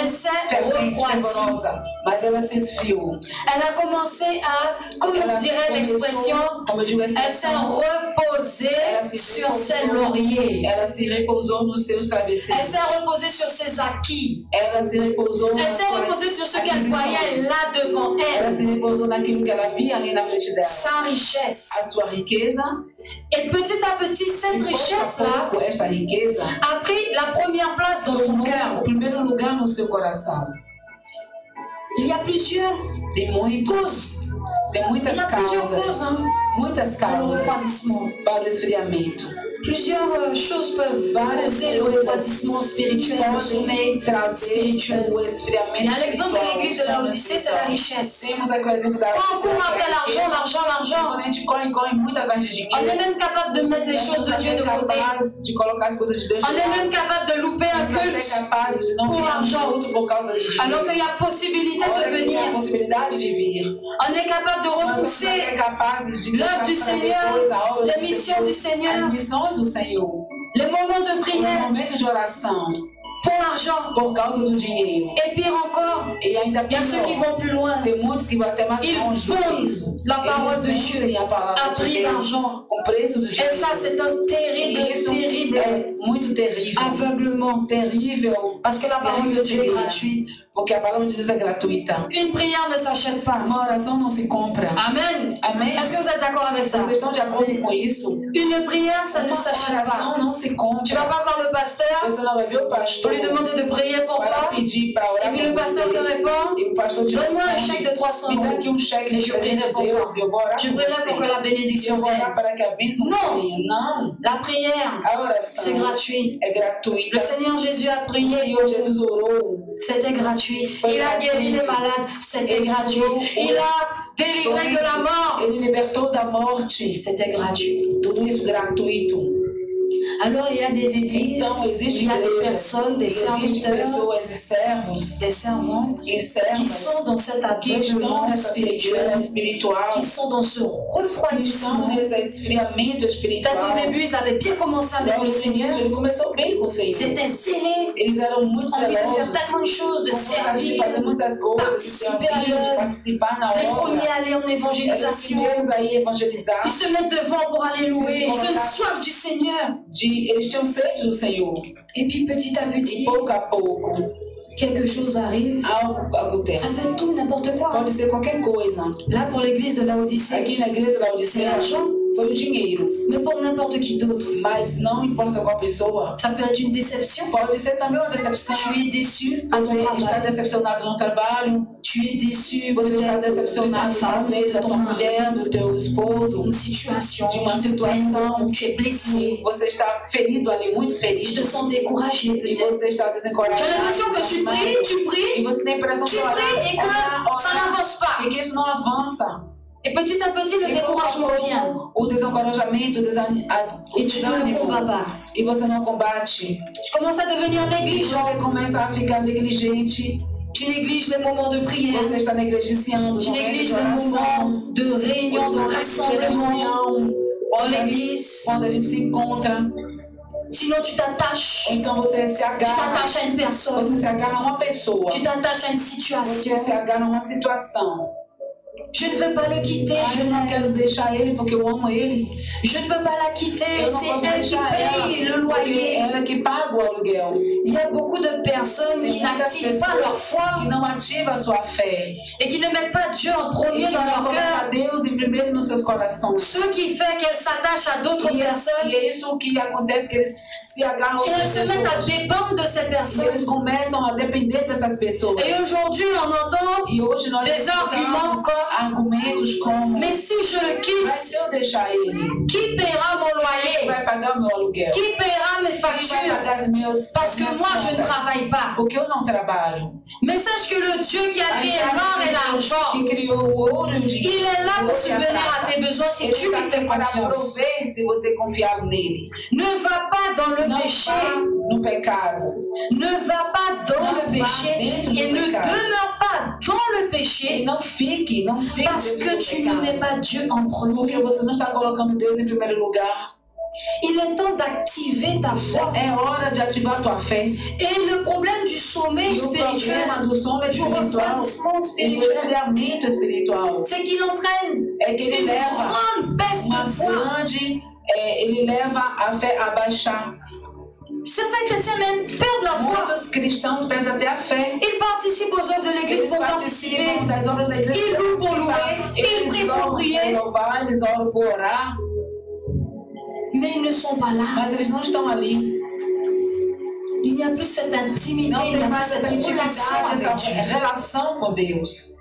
elle s'est fervente, refroidie. fervorosa, mas ela se esfriou. Elle a commencé à, comme on dirait l'expression, elle s'est reposée sur ses lauriers. Ela se repousou nos seus Elle travesseiros. s'est reposée sur ses acquis. Ela se repousou Elle s'est reposée sur ce qu'elle voyait là devant Ela elle. se repousou naquilo que ela via ali na frente dela. Sa richesse. A sua riqueza. Et petit à petit, cette richesse-là pouco, esta riqueza a pris la première place dans son tomou cœur. o primeiro lugar no seu coração. Il y a plusieurs Tem muitas, causes. tem Il muitas y a plusieurs causes causas, muitas pour le causas refroidissement. para o esfriamento. Plusieurs choses peuvent causer le refroidissement spirituel, le sommeil Trazer spirituel. o esfriamento. Il y a l'exemple de espiritual, l'église de Laodicée, c'est la richesse. Temos aqui o exemplo da Quand on court après l'argent, l'argent, l'argent, Quando a gente corre muito atrás de dinheiro. on est même capable de mettre les choses de Dieu de côté. Capaz de colocar as coisas de Deus. On est même capable de louper un Somos até culte capazes de não pour vir a l'argent. culto por causa de dinheiro. Alors qu'il y a possibilité Olha de que tem a venir. possibilidade de vir. On est capable de Nós somos repousser até capazes de l'œuvre deixar du para Seigneur, depois a obra les do missions du Senhor, as Seigneur, missões do Senhor, les moments de os prière momentos de oração pour l'argent. por causa do dinheiro. Et pire encore, E ainda il y a ceux qui pior, vont plus loin. tem muitos que vão até mais Ils longe do que isso. fondent la parole de Eles Dieu vendem a à palavra de prix Deus d'argent. com preço do Et dinheiro. ça, c'est un E terrible, isso terrible é muito terrível. aveuglement. Terrível, Parce que la parole de Dieu est gratuite. porque a palavra de Deus é gratuita. Une prière ne s'achète pas. Uma oração não se compra. Amen. Amém? Est-ce que vous êtes d'accord avec ça? Vocês estão de acordo com isso? Une prière, ça ne Uma s'achète oração pas. não se Tu compra. vas pas voir le pasteur Você não vai ver o pour pastor lui demander de prier pour para toi. pedir para Et orar puis le por pasteur te você. répond, E o pastor te donne-moi un chèque responde, de 300 me dá euros. aqui um cheque Et de je prierai 300 pour toi. euros e eu vou orar Je por prierai pour que você. la bénédiction Eu vou orar vienne. para que a bênção Não. venha. Não. La prière, A oração c'est gratuit. é gratuita. Le Seigneur Jésus a O prié, Senhor Jesus orou. c'était gratuit. Il a guéri les malades, c'était gratuit. Il a délivré de la mort, Ele libertou da morte. c'était gratuit. Tudo isso gratuito. Alors il y a des églises, Então, il existem y a des igrejas, personnes, des existem serviteurs, pessoas e servos des servantes e qui servas sont dans cet que estão aveuglement nessa cegueira spirituel, espiritual, qui sont dans ce que estão refroidissement. nesse esfriamento Peut-être espiritual. au début, ils avaient bien commencé avec Logo le no Seigneur. início, ele começou bem com o Senhor. Ils étaient zélés, Eles eram muito envie de faire zelosos, tellement de choses, de com vontade de servir, fazer muitas coisas, de participer à servir, de l'œuvre. participar na les premiers obra. à aller en Eram os évangélisation. primeiros a ir evangelizar. Ils se mettent devant pour aller louer. Ils ont une soif du Seigneur. Eles tinham sede do Senhor. Et puis petit à E petit, pouco a pouco, quelque chose arrive. algo Ça acontece. fait tout, n'importe quoi. Pode ser qualquer coisa. Là, pour l'église de Laodicée, Aqui na igreja da c'est Odisseia l'argent. foi o dinheiro. Mais pour n'importe qui d'autre, Mas não importa qual pessoa, ça peut être une déception. pode ser também uma decepção. Tu es déçu à ton Você está travail. decepcionado no trabalho, Tu es déçu você está peut-être de ta decepcionado femme, talvez de da ton tua mari. mulher, do teu esposo, Une situation, de uma qui te situação peine, tu es blessé, que você está ferido ali, muito tu ferido, te sens découragé e peut-être. você está Tu desencorajado. as l'impression que tu e pries, você tem a impressão tu de orar, pries et que orar, ça orar, n'avance pas. e que isso não avança. Et petit à petit, le E découragement vient. o desencorajamento, o Et tu ne le combats pas. e você não combate. Tu commences à devenir E négligent. você começa a ficar negligente. Tu négliges les moments de prière. Você está negligenciando os Tu momentos de négliges les oração, moments de réunion, de os momentos de rassemblement reunião, dans l'église. quando a gente se encontra. Sinon, tu t'attaches. Ou então você se Tu agarra, t'attaches à une personne. você se agarra a uma pessoa, Tu t'attaches à une você situation. se agarra a uma situação. Je ne veux pas le quitter. Ah, Je eu não l'aime. quero deixar ele porque eu amo ele. Je ne peux pas la quitter. Eu não C'est posso elle qui deixar ela paye le porque loyer. ela que paga o aluguel. Il y a beaucoup de personnes Tem qui muitas n'activent pas leur pessoas foi que não ativam a sua fé et qui ne mettent pas Dieu en e premier que dans não leur colocam cœur. Deus em primeiro nos seus corações. Ce qui fait qu'elles s'attachent à d'autres personnes E é isso que acontece, que eles se agarram a et elles outras se mettent à pessoas. dépendre de ces E personnes. eles começam a depender dessas pessoas. Et aujourd'hui, on entend, E hoje nós Des arguments comme- argumentos como: mais si je le mas quitte, se eu deixar ele, qui paiera mon quem loyer? vai pagar o meu aluguel? Qui paiera mes Quem vai factures? pagar as minhas Parce que minhas moi, je ne contas? travaille pas. Porque eu não trabalho. Mais sache que le Dieu qui a créé l'or et l'argent, Que criou o ouro e o il dinheiro. est là pour e a subvenir à prata. tes besoins si Ele tu lui está fais aqui para confiance. prover se você confiar nele. Ne va pas dans le Não péché. vá no pecado. Ne va pas dans Não le vá péché dentro do et ne pecado. demeure pas dans le E péché não fique parce dentro que do tu ne pecado. mets pas Dieu en Porque premier. você não está colocando Deus em primeiro lugar. Il est temps d'activer ta foi. É hora de ativar a tua fé. Et le problème du sommeil E o spirituel, problema do sono du espiritual, refroidissement e do spirituel, esfriamento espiritual, c'est qu'il entraîne é que ele une leva grande baisse uma de foi. grande, ele leva a fé a baixar. Certains chrétiens même perdent la foi. Muitos cristãos perdem até a fé. Ils participent aux œuvres de l'église Eles pour participer. participam das obras da igreja. Ils louent pour louer. Ils Eles prient pour louvam prier. por louvar, eles oram por orar, Mais ils ne sont pas là. mas eles não estão ali. Il n'y a plus cette intimité, Não il n'y tem a plus mais cette essa relation intimidade, avec essa Dieu. relação com Deus.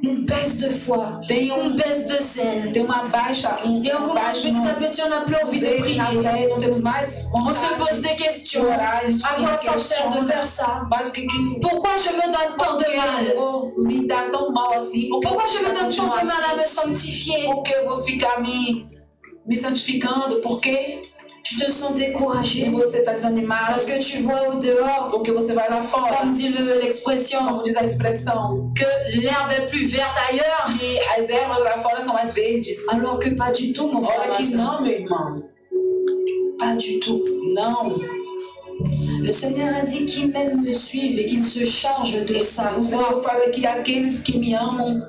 Une baisse de foi, Tem une baisse de zèle. tem uma baixa, Et on commence petit à petit, on n'a plus envie de prier. na fé, não temos mais On se pose vontade des de questions. orar, a gente À quoi ça sert de faire ça? Mas o que Pourquoi je me donne tant de mal? vou me dar tão mal assim? Pourquoi je me donne tant de mal à assim? me sanctifier? Por que eu vou ficar me santificando? Por quê? Tu te sens E découragé você está desanimado? parce que tu vois au dehors, Porque você vai lá fora, comme dit l'expression, como diz a expressão, que l'herbe est plus verte ailleurs, que as ervas lá fora são mais verdes. alors que pas du tout, mon frère. Olha que não, meu irmão. Pas du tout. Não. Le Seigneur a dit qu'il même me suivent et qu'il se charge de sa O voix. Senhor fala que aqueles que me amam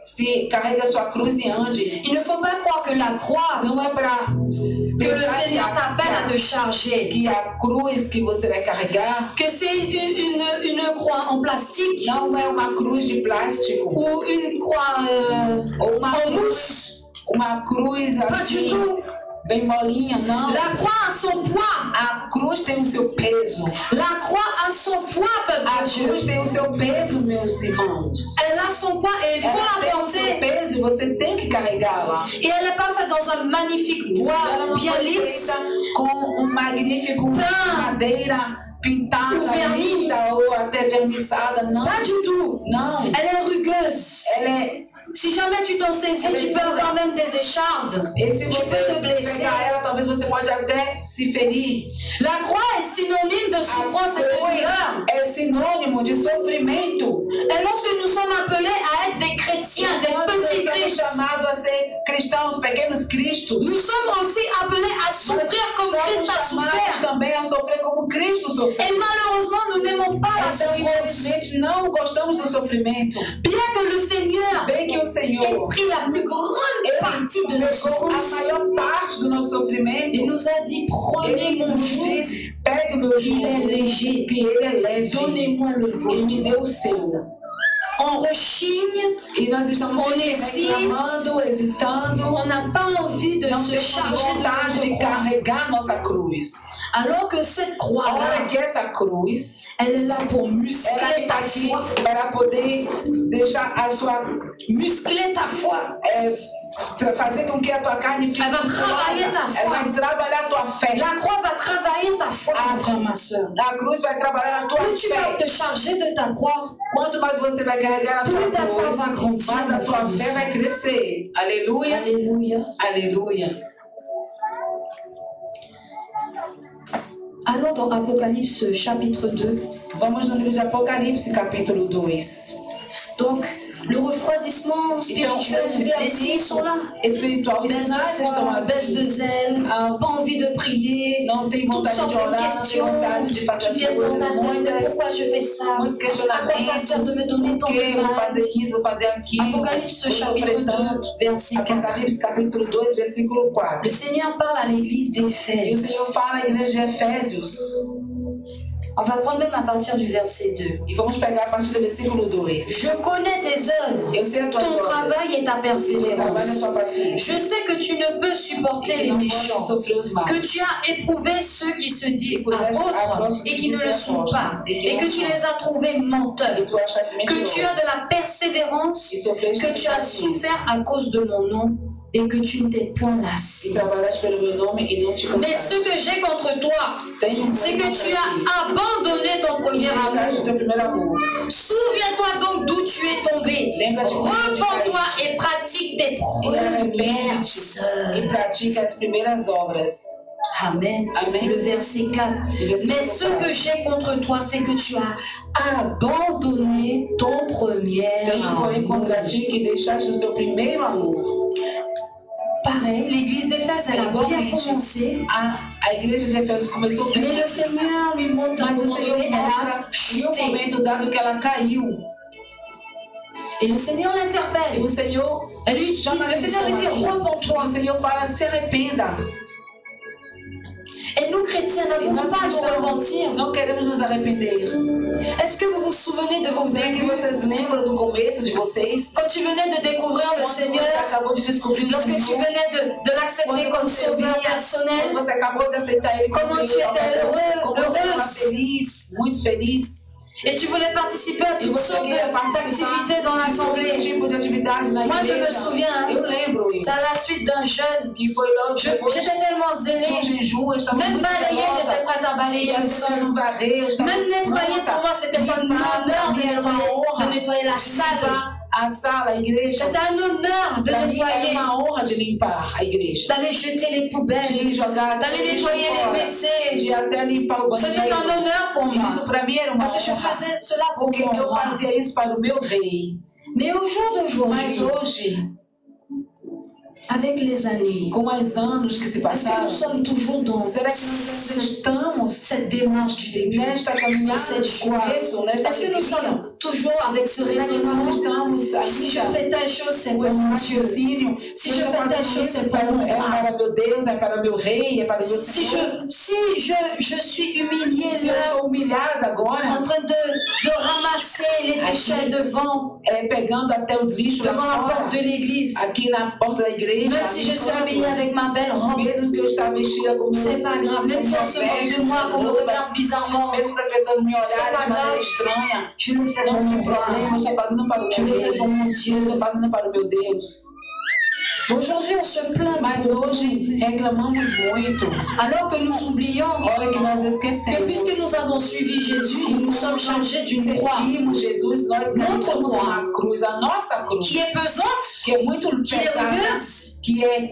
se carrega a sua cruz e ande. Il ne faut pas croire que la croix, Não é para que le Seigneur t'appelle à te charger, que a cruz que você vai carregar que c'est une croix en plastique não é uma cruz de plástico ou une croix ou uma en cruz, mousse. uma cruz Pas du assim tout. bem molinha, não. La croix a son poids. A cruz tem o seu peso. La croix a son poids, peuple A de Dieu. cruz tem o seu peso, meus irmãos. Elle a son poids et il faut Ela la tem o seu porter. peso e você tem que carregá-la. Et elle n'est pas faite dans un magnifique bois Ela não bien foi lisse. feita com um magnífico madeira pintada, O verniz. linda ou até vernissada, não. Pas du tout. Não. Elle est rugueuse. Ela é. Si jamais tu t'en saisis, tu peux avoir même des échardes. E se Tu você peux te blesser. pegar ela, talvez você pode até se ferir. La croix est synonyme de souffrance et de douleur. É sinônimo de sofrimento. Et lorsque nous sommes appelés à être des chrétiens, des Quando nós petits somos Christ, chamados a ser cristãos, pequenos cristos, nous sommes aussi appelés à souffrir comme Christ a somos chamados souffert. também a sofrer como Cristo sofreu. Et malheureusement, nous n'aimons pas la Então, souffrance. infelizmente, não gostamos do sofrimento. Bien que le Seigneur Bem que o ait Senhor pris la plus grande partie de nos a souffrances, maior parte do nosso sofrimento, il nous a dit, prenez Ele mon nos joug, diz, pegue o meu il est jugo, léger, que ele é leve. donnez-moi le Ele vôtre. me deu o seu. On rechigne, E nós estamos On sempre hésite. reclamando, hesitando. on n'a pas envie de Não se temos charger vontade de de notre croix. carregar nossa cruz. Alors que cette Olha croix-là, que essa cruz, elle est là pour ela muscler está ta aqui foi. para poder deixar a sua Muscler ta foi. fazer com que a tua carne fique Ela vai trabalhar musculosa. ta foi. Ela vai trabalhar a tua fé. La croix va travailler ta foi, mon frère, ma soeur. A cruz vai trabalhar a tua Plus tu vas fé. te charger de ta croix, Quanto mais você vai carregar a tua Plus ta foi cruz, vai grandir, mais a meu tua Deus. fé vai crescer. Aleluia. alléluia. Aleluia. Allons dans Apocalypse chapitre 2. Vamos no livro de Apocalipse, capítulo 2. Donc, le refroidissement spirituel, les signes sont là. Espiritual, os Baisse de sinais estão foi, baisse de aqui. zèle, pas envie de prier, Não tem toutes vontade sortes de de orar, não tem questions vontade de fazer qui as viennent dans coisas, ta tête. muitas, Pourquoi je fais ça? muitos À quoi ça sert questionamentos. de me donner tant Por que de eu vou mal? fazer isso, fazer aquilo? Apocalypse Vou chapitre sofrer 2, tanto. verset 4. Apocalipse capítulo 2, versículo 4. Le Seigneur parle à l'église E o d'Éphèse. Senhor fala à igreja de Efésios. On va prendre même à partir du verset 2. E vamos pegar a partir do versículo 2. Je connais tes œuvres, Eu sei as tuas ton obras, travail et ta o teu trabalho e a persévérance. tua paciência. Je sais que tu ne peux supporter Que les não pode méchants, sofrer os maus. que tu as éprouvé ceux qui se disent Et que apôtres et qui ne le sont pas, et que tu les as trouvés menteurs, E tu achaste que mentiroso. tu as de la persévérance, E sofreste que tu as souffert à cause de mon nom et que tu ne t'es point E lassé. trabalhaste pelo meu nome e não te Mais ce cansaste. que j'ai contre toi, Tenho c'est que tu contra as abandonné ton ti. premier Deixaste o amour. teu primeiro amor. Souviens-toi donc d'où tu es tombé. Lembra-te de onde Repends-toi caíste. et pratique tes E premières arrepende-te œuvres. e pratica as primeiras obras. Amen. Amen. Le verset 4. Le verset Mais ce 4. que j'ai contre toi, c'est que tu as abandonné ton premier Tenho, porém, amour. contra ti que deixaste o teu primeiro amor. pareil, l'église d'Éphèse, elle a bien commencé. A igreja de Efésios começou bem. Mais le Seigneur lui montre Mas o Senhor mostra em um momento dado que ela caiu. Et le Seigneur l'interpelle. E o Senhor le Seigneur lui dit, repens-toi. O Senhor fala, se arrependa. Et nous chrétiens n'avons pas à nous repentir. Não queremos nos arrepender. Est-ce que vous vous souvenez de vos débuts? Vocês lembram do começo de vocês? Quand tu venais de découvrir le Seigneur, lorsque tu venais de l'accepter comme sauveur personnel, você acabou de aceitar ele como comment tu étais heureuse, feliz, muito feliz. Et tu voulais participer à toutes sortes d'activités dans l'assemblée. Moi, je me souviens, c'est à la suite d'un jeûne. J'étais tellement zélée. Même balayer, j'étais prête à balayer le sol. Même nettoyer, pour moi, c'était un honneur de nettoyer la salle. A sala, a igreja. C'était un honneur de nettoyer. Uma honra de limpar a igreja. D'aller jeter les poubelles. D'aller nettoyer les WC. De até limpar o banheiro. C'était un honneur pour moi. Isso para mim era uma honra. Parce que je faisais cela pour porque eu fazia isso para o meu rei. Mais au jour d'aujourd'hui, mas hoje, avec les années, com os anos que se passaram, nous sommes toujours dans cette démarche du début, nesta caminhada, cette joie. Est-ce que nous sommes toujours avec ce raisonnement? Si je fais telle chose, c'est pour mon Dieu. Si je fais telle chose, c'est pour mon roi. É para meu Deus, é para meu rei, é para meu Senhor. Si je suis humiliée, se eu sou humilhada agora, en train de ramasser les déchets devant, pegando até os lixos devant la porte de l'église, aqui na porta da igreja. Même si je suis habillée avec ma belle robe, mesmo que eu estava vestida com c'est pas grave. Même si on se moque de moi, qu'on me regarde bizarrement, mesmo que as pessoas me olharem de maneira estranha, je le fais pour mon problema, eu estou fazendo para o meu rei, eu estou fazendo para o meu Deus. Aujourd'hui, on se plaint. Mas hoje reclamamos muito. Alors que nous oublions Olha que nós esquecemos. Que puisque nous avons suivi Jésus, nous sommes chargés d'une croix. Jesus, nós notre croix, uma cruz, a nossa cruz, qui est pesante, que é muito pesada,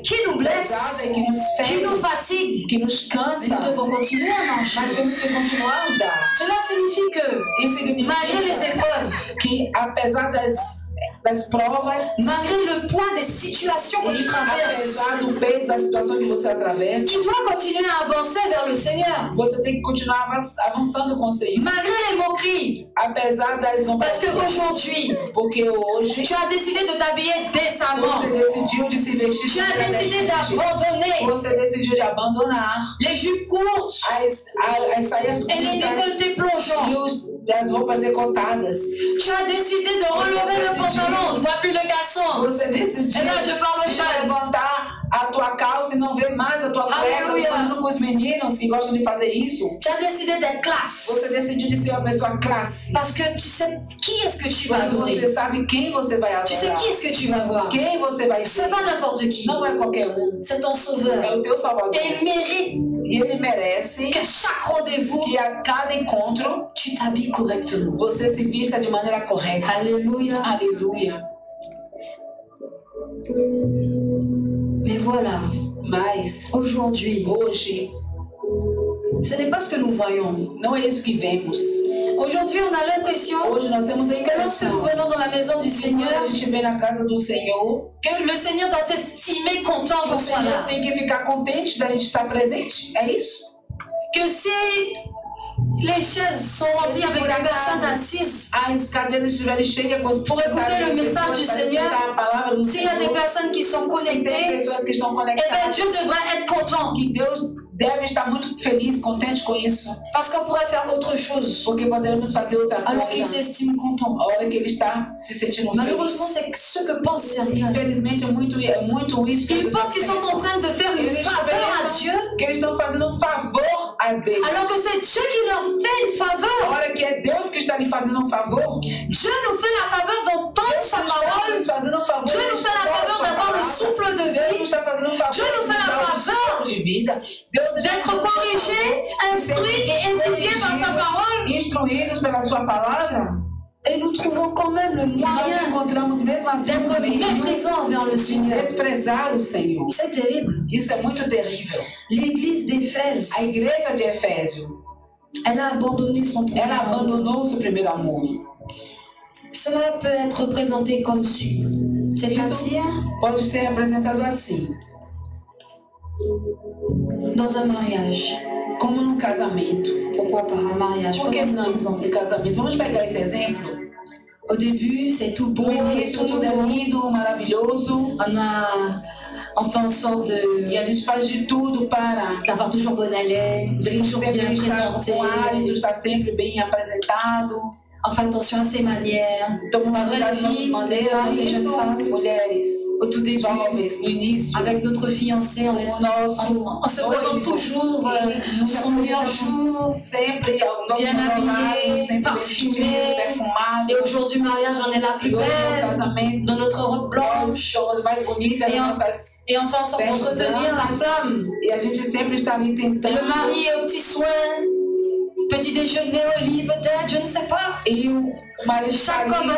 qui nous blesse, que nos fere, qui nous fatigue, que nos cansa. Mais nous devons continuer à marcher. Mas temos que continuar a andar. Cela signifie que malgré les épreuves, que apesar das provas, malgré le poids des situations que tu traverses, apesar do peso da situação que você atravessa, tu dois continuer à avancer vers le Seigneur. Você tem que continuar avançando com o Senhor. Malgré les moqueries, apesar das zombarias, parce que aujourd'hui, porque hoje, tu as décidé de t'habiller décemment. Você decidiu de se vestir. Tu as décidé d'abandonner. Você decidiu de abandonar les jupes courtes, as saias curtas, et les décolletés plongeants, e as roupas decotadas. Tu as décidé de relever le pantalon. On ne voit plus le garçon. Você decidiu et là, je parle de levantar a tua calça e não ver mais a tua cueca, falando com os meninos que gostam de fazer isso. Tu as décidé d'être classe. Você decidiu de ser uma pessoa classe. Parce que tu sais qui est-ce que tu vas adorer. Você sabe quem você vai adorar. Tu sais qui est-ce que tu vas voir. Quem você vai ver. C'est pas n'importe qui. Não é qualquer um. C'est ton sauveur. É o teu salvador. Et il mérite. E ele merece que chaque rendez-vous, que a cada encontro, tu t'habilles correctement. Você se vista de maneira correta. Alléluia. Alléluia. Mais voilà. Mas aujourd'hui, hoje, ce n'est pas ce que nous voyons. Não é isso que vemos. Aujourd'hui, on a l'impression hoje nós temos a que lorsque nous venons dans la maison du Seigneur, a gente vem na casa do Senhor, que le Seigneur doit s'estimer content qu'on soit là. Tem que ficar contente da gente estar presente. É isso? Que si les chaises sont remplies avec des personnes assises, as cadeiras estiverem cheias pour écouter le message du Seigneur, s'il y a des personnes qui sont connectées, pessoas que estão conectadas, eh bien Dieu devrait être content. Que Deus deve estar muito feliz, contente com isso. Parce qu'on pourrait faire autre chose. Porque poderemos fazer outra coisa. Alors qu'il s'estime content. A hora que ele está se sentindo Malheureusement, c'est ce que pensent certains. Infelizmente é muito isso. Ils pensent qu'ils sont en train de faire une faveur à Dieu. Que eles estão fazendo um favor a Deus. Alors que c'est Dieu qui leur fait une faveur. A hora que é Deus que está lhe fazendo um favor. Dieu nous fait la favor d'entendre sa parole. Dieu nous fait la favor d'avoir le souffle de vie. Dieu nous fait la faveur de vida. D'être corrigé, instruit et édifié par sa parole. Instruídos pela sua palavra. Et nous trouvons quand même le moyen d'être méprisants envers le Seigneur. Desprezar o Senhor. C'est terrible. Isso é muito terrível. L'église d'Éphèse, a igreja de Efésio, elle a abandonné son premier ela abandonou seu primeiro amor. Cela peut être représenté comme suit. C'est-à-dire, pode ser representado assim. Dans un mariage. Como num casamento. Pourquoi pas un mariage? Por que não no casamento? Vamos pegar esse exemplo. Au début, c'est tout beau, tudo é lindo, maravilhoso. On fait en sorte de... E a gente faz de tudo para d'avoir toujours bonne haleine, de toujours bien présenter. Com hálito, estar sempre bem apresentado. On fait attention à ses manières. Tomar cuidado das nossas maneiras, les jeunes femmes, mulheres, au tout début, jovens, no início, avec notre fiancé, on se présente toujours son meilleur jour, sempre bien habillé, parfumé. Perfumado. Et au jour du mariage, on est la plus belle, dans notre robe blanche. Et on fait en sorte d'entretenir la femme. E a gente sempre está ali tentando. Le mari est au petit soin. Petit déjeuner au lit, peut-être, je ne sais pas. E o marido chaque homme a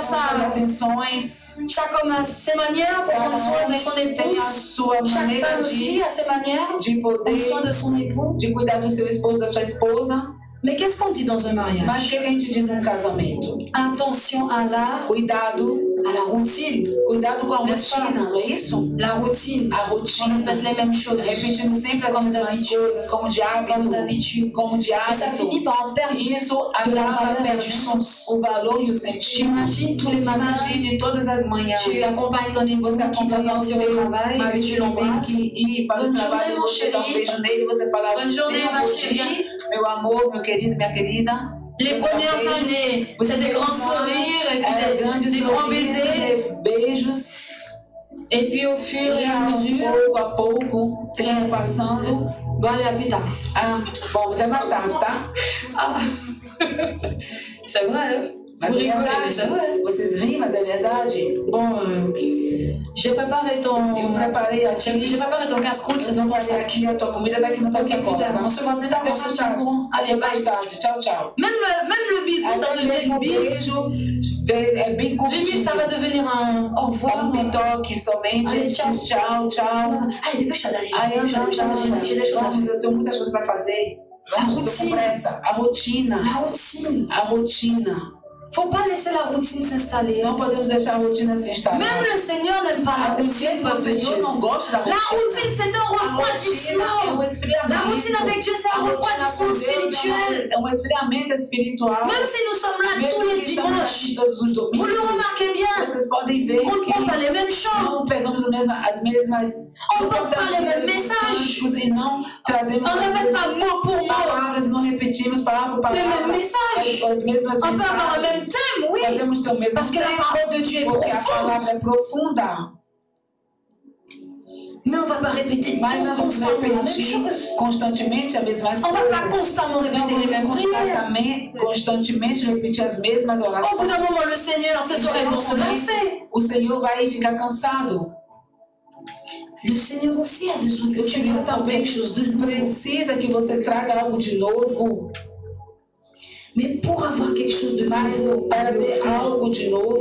chaque homme a ses manières pour prendre soin de son épouse. Chaque femme aussi a ses manières de prendre soin de son époux. De cuidar do seu esposo, da sua esposa. Mais qu'est-ce qu'on dit dans un mariage? Mas o que a gente diz num casamento? Attention à la... Cuidado à la routine. Cuidado com a rotina, não é isso? La routine. A rotina. On répète les mêmes choses. Repetindo sempre as mesmas coisas, como de hábito. Comme d'habitude. Como de hábito. Et ça finit par en perdre de la valeur et du sens. O valor e o sentido. Tu imagines tous les matins. Imagine todas as manhãs. Tu acompanhes ton épouse qui doit partir au travail. Tu l'embrasses. Bonne journée, mon chéri. Bonne journée, ma chérie. Meu amor, meu querido, minha querida. Les premières années, c'est des grands sourires et puis des grands baisers. Beijos. Et puis au fur et à mesure, pouco a pouco, tempo passando. Bon, allez, à plus tard. Ah, bom, até mais tarde, tá? Ah. C'est vrai, hein? Mas vous rigolez, mais c'est vrai. Vocês riem, mas é verdade. Bon, j'ai préparé ton... J'ai préparé ton casse-croûte, c'est donc passé aqui, a tua comida tá aqui na tua sacola. On se voit plus tard, on se tient au courant. Allez, mais tarde. Tchau, tchau. Même le bisou, ça devient un bisou. É bem curtinho. Limite, ça va devenir un au revoir. Pitoque somente. Allez, tchau. Tchau. Allez, dépêche-toi d'aller. J'ai des choses à fazer. Eu tenho muitas coisas para fazer. La routine. A rotina. La routine. A rotina. Faut pas laisser la routine s'installer. Não podemos deixar a rotina se instalar. Même le Seigneur n'aime pas la routine. O Senhor não gosta da rotina. La routine, c'est un refroidissement. La routine avec Dieu, c'est un refroidissement spirituel. É esfriamento espiritual. Même si nous sommes là tous les dimanches, vous le remarquez bien. Vocês podem ver on ne prend pas les mêmes chants. Não pegamos as mesmas. On ne porte pas les mêmes messages. E não trazemos. On ne répète pas mot pour mot. Palavras e não repetimos palavra por palavra. Les mêmes messages. As mesmas on peut avoir le même thème, oui. Parce que la parole de Dieu est profonde. Mais on ne va pas répéter constamment la même chose. Constantemente as mesmas coisas. On ne va pas constamment répéter les mêmes prières. Constantemente repetir as mesmas orações. Au bout d'un moment, le Seigneur, ses oreilles vont se lasser. O Senhor vai ficar cansado. Le Seigneur aussi a besoin que tu lui apportes quelque chose de nouveau. Precisa que você traga algo de novo. Mais pour avoir quelque chose de nouveau, para ter algo de novo,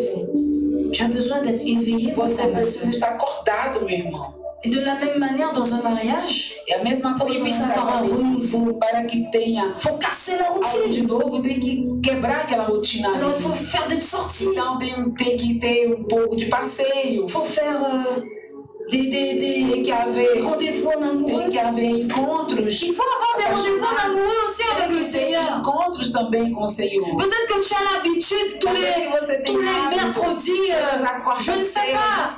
tu as besoin d'être éveillé. Você precisa estar acordado, meu irmão. Et de la même manière, dans un mariage, a mesma pour qu'il puisse avoir un renouveau, para que tenha, faut casser la routine. De novo, tem que quebrar aquela rotina. Alors il faut faire des sorties. Então tem que ter pouco de passeio. Il faut faire tem que haver rendez-vous en amour. Tem que haver encontros. Il faut avoir des rendez-vous en amour aussi avec le Seigneur. Encontros também com o Senhor. Peut-être que tu as l'habitude tous les mercredis, je ne sais pas.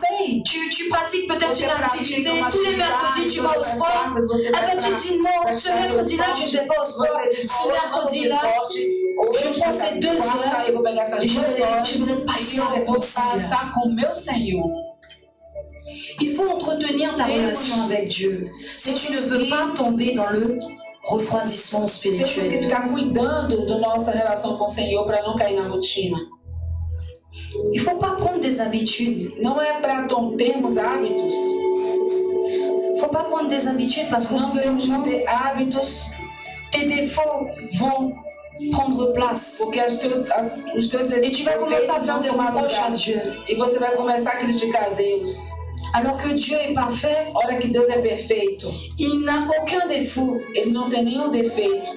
Tu pratiques peut-être une activité. Tous les mercredis, tu vas au sport. Eh bien, tu te dis non, ce mercredi-là, je ne vais pas au sport. Ce mercredi-là, je prends ces 2 heures et je vais passer avec mon Seigneur. Com meu Senhor. Il faut entretenir ta relation avec Dieu. Si tu ne veux pas tomber dans le refroidissement spirituel. Temos que ficar cuidando da nossa relação com o Senhor para não cair na rotina. Il faut pas prendre des habitudes. Não é para termos hábitos. Faut pas prendre des habitudes parce que não temos que ter hábitos. Tes défauts vont prendre place. Porque os teus desejos. Et tu vas commencer à faire des reproches à Dieu. E você vai começar a criticar a Deus. Alors que Dieu est parfait, ora que Deus é perfeito, il n'a aucun défaut. Ele não tem nenhum defeito.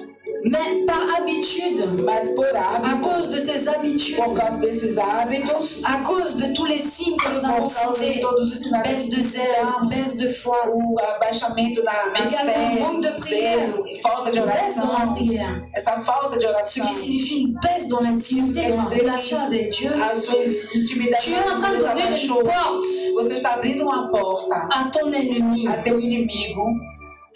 Mais par habitude, mas por hábito, à cause de ces habitudes, por causa desses hábitos, à cause de tous les signes que nous avons cités, baisse de zèle, baisse de foi, o abaixamento na fé, manque de prière, e falta de oração, essa falta de ce oração, qui signifie une baisse dans l'intimité, dans la relation avec Dieu. A sua intimidade, tu es en train d'ouvrir une porte, você está abrindo uma porta à ton ennemi, a teu inimigo.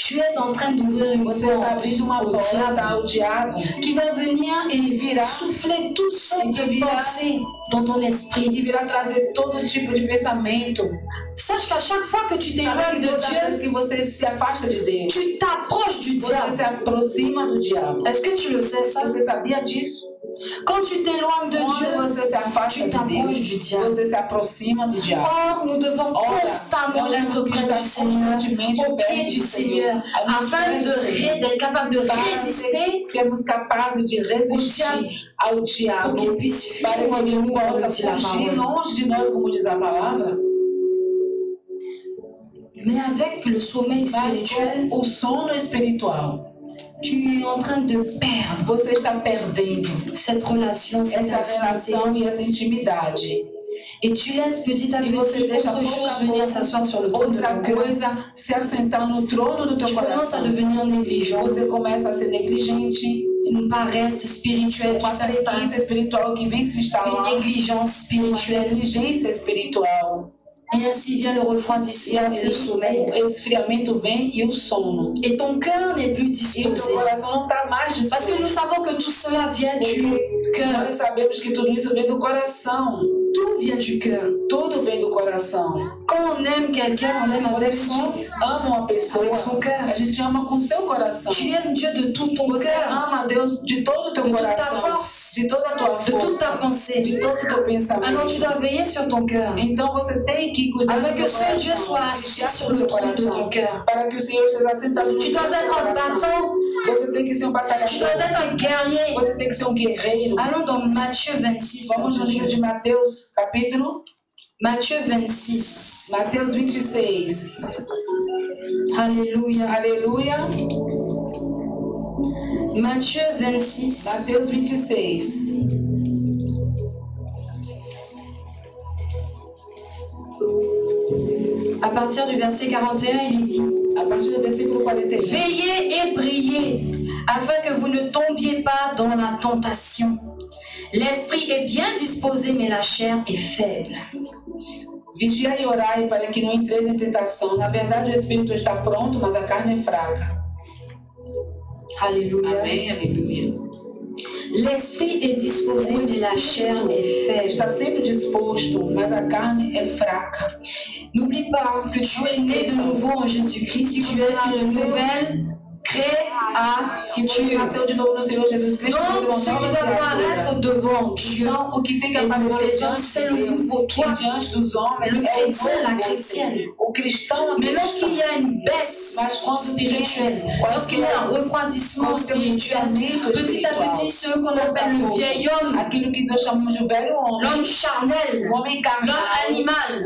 Tu es en train d'ouvrir une Você está abrindo uma porta ao diabo qui va venir et souffler toutes sortes de pensées dans ton esprit. Que virá trazer todo tipo de pensamento. Sache qu'à chaque fois que tu t'éloignes de Dieu, que você se afasta de Deus, tu t'approches du diable. Você se aproxima do diabo. Est-ce que tu le sais ça? Você sabia disso? Quand tu t'éloignes de Dieu, você se afasta tu t'approches du diable. Você se aproxima do diabo. Or, nous devons constamment être près du Seigneur, au pied du Seigneur, afin d'être capable de résister. Sermos capazes de resistir ao diabo, para que ele não possa fugir longe de nós, como diz a palavra. Mais avec le sommeil spirituel, o sono espiritual, tu es en train de perdre. Você está perdendo cette relation, essa relação e essa intimidade. Et tu laisses petit à petit autre chose venir s'asseoir sur le trône de ton cœur. Coisa se assentar no trono do teu coração. Tu commences à devenir négligent. Você começa a ser negligente. Une paresse spirituelle qui s'installe. Uma espiritual que vem se instalar. Une négligence spirituelle. Uma negligência espiritual. Et ainsi vient le refroidissement et le sommeil. O esfriamento vem e o sono. Et ton cœur n'est plus disposé. E o teu coração não está mais disposto. Parce que nous savons que tout cela vient du cœur. Nós sabemos que tudo isso vem do coração. Tout vient du cœur. Tudo vem do coração. Quand on aime quelqu'un, on aime avec son, ama uma pessoa, avec son cœur. A gente ama com seu coração. Tu aimes Dieu de tout ton cœur. Você ama Deus de todo o teu coração. De toute ta force. De toda a tua força. De toute ta pensée. De todo o teu pensamento. Alors tu dois veiller sur ton cœur. Então você tem que cuidar afin que seul Dieu soit assis sur le trône de ton cœur. Para que o Senhor esteja sentado no tu dois être un battant. Você tem que ser batalhador. Tu dois être un guerrier. Você tem que ser guerreiro. Allons dans Matthieu 26. Vamos no livro de Mateus, capítulo Matthieu 26. Mateus 26. Alléluia. Alléluia. Matthieu 26. Mateus 26. À partir du verset 41, il est dit. A partir do versículo 41. Veillez et priez, afin que vous ne tombiez pas dans la tentation. L'esprit est bien disposé, mais la chair est faible. Vigiai e orai para que não entreis em tentação. Na verdade, o espírito está pronto, mas a carne é fraca. Alléluia. Amém, aleluia. L'esprit est disposé, mais la chair est faible. Está sempre disposto, mas a carne é fraca. N'oublie pas que tu es né de nouveau en Jésus-Christ. Tu es une nouvelle créature. Nasceu de novo no Senhor Jesus Cristo. Donc, ce qui doit paraître devant Dieu, então, o que tem que aparecer c'est le nouveau toi, diante dos homens, le chrétien, la chrétienne. O cristão, mais lorsqu'il y a une baisse spirituelle, lorsqu'il y a un refroidissement spirituel, petit à petit, ce qu'on appelle le vieil homme, aquilo que nós chamamos de velho homem, l'homme charnel, l'homme animal,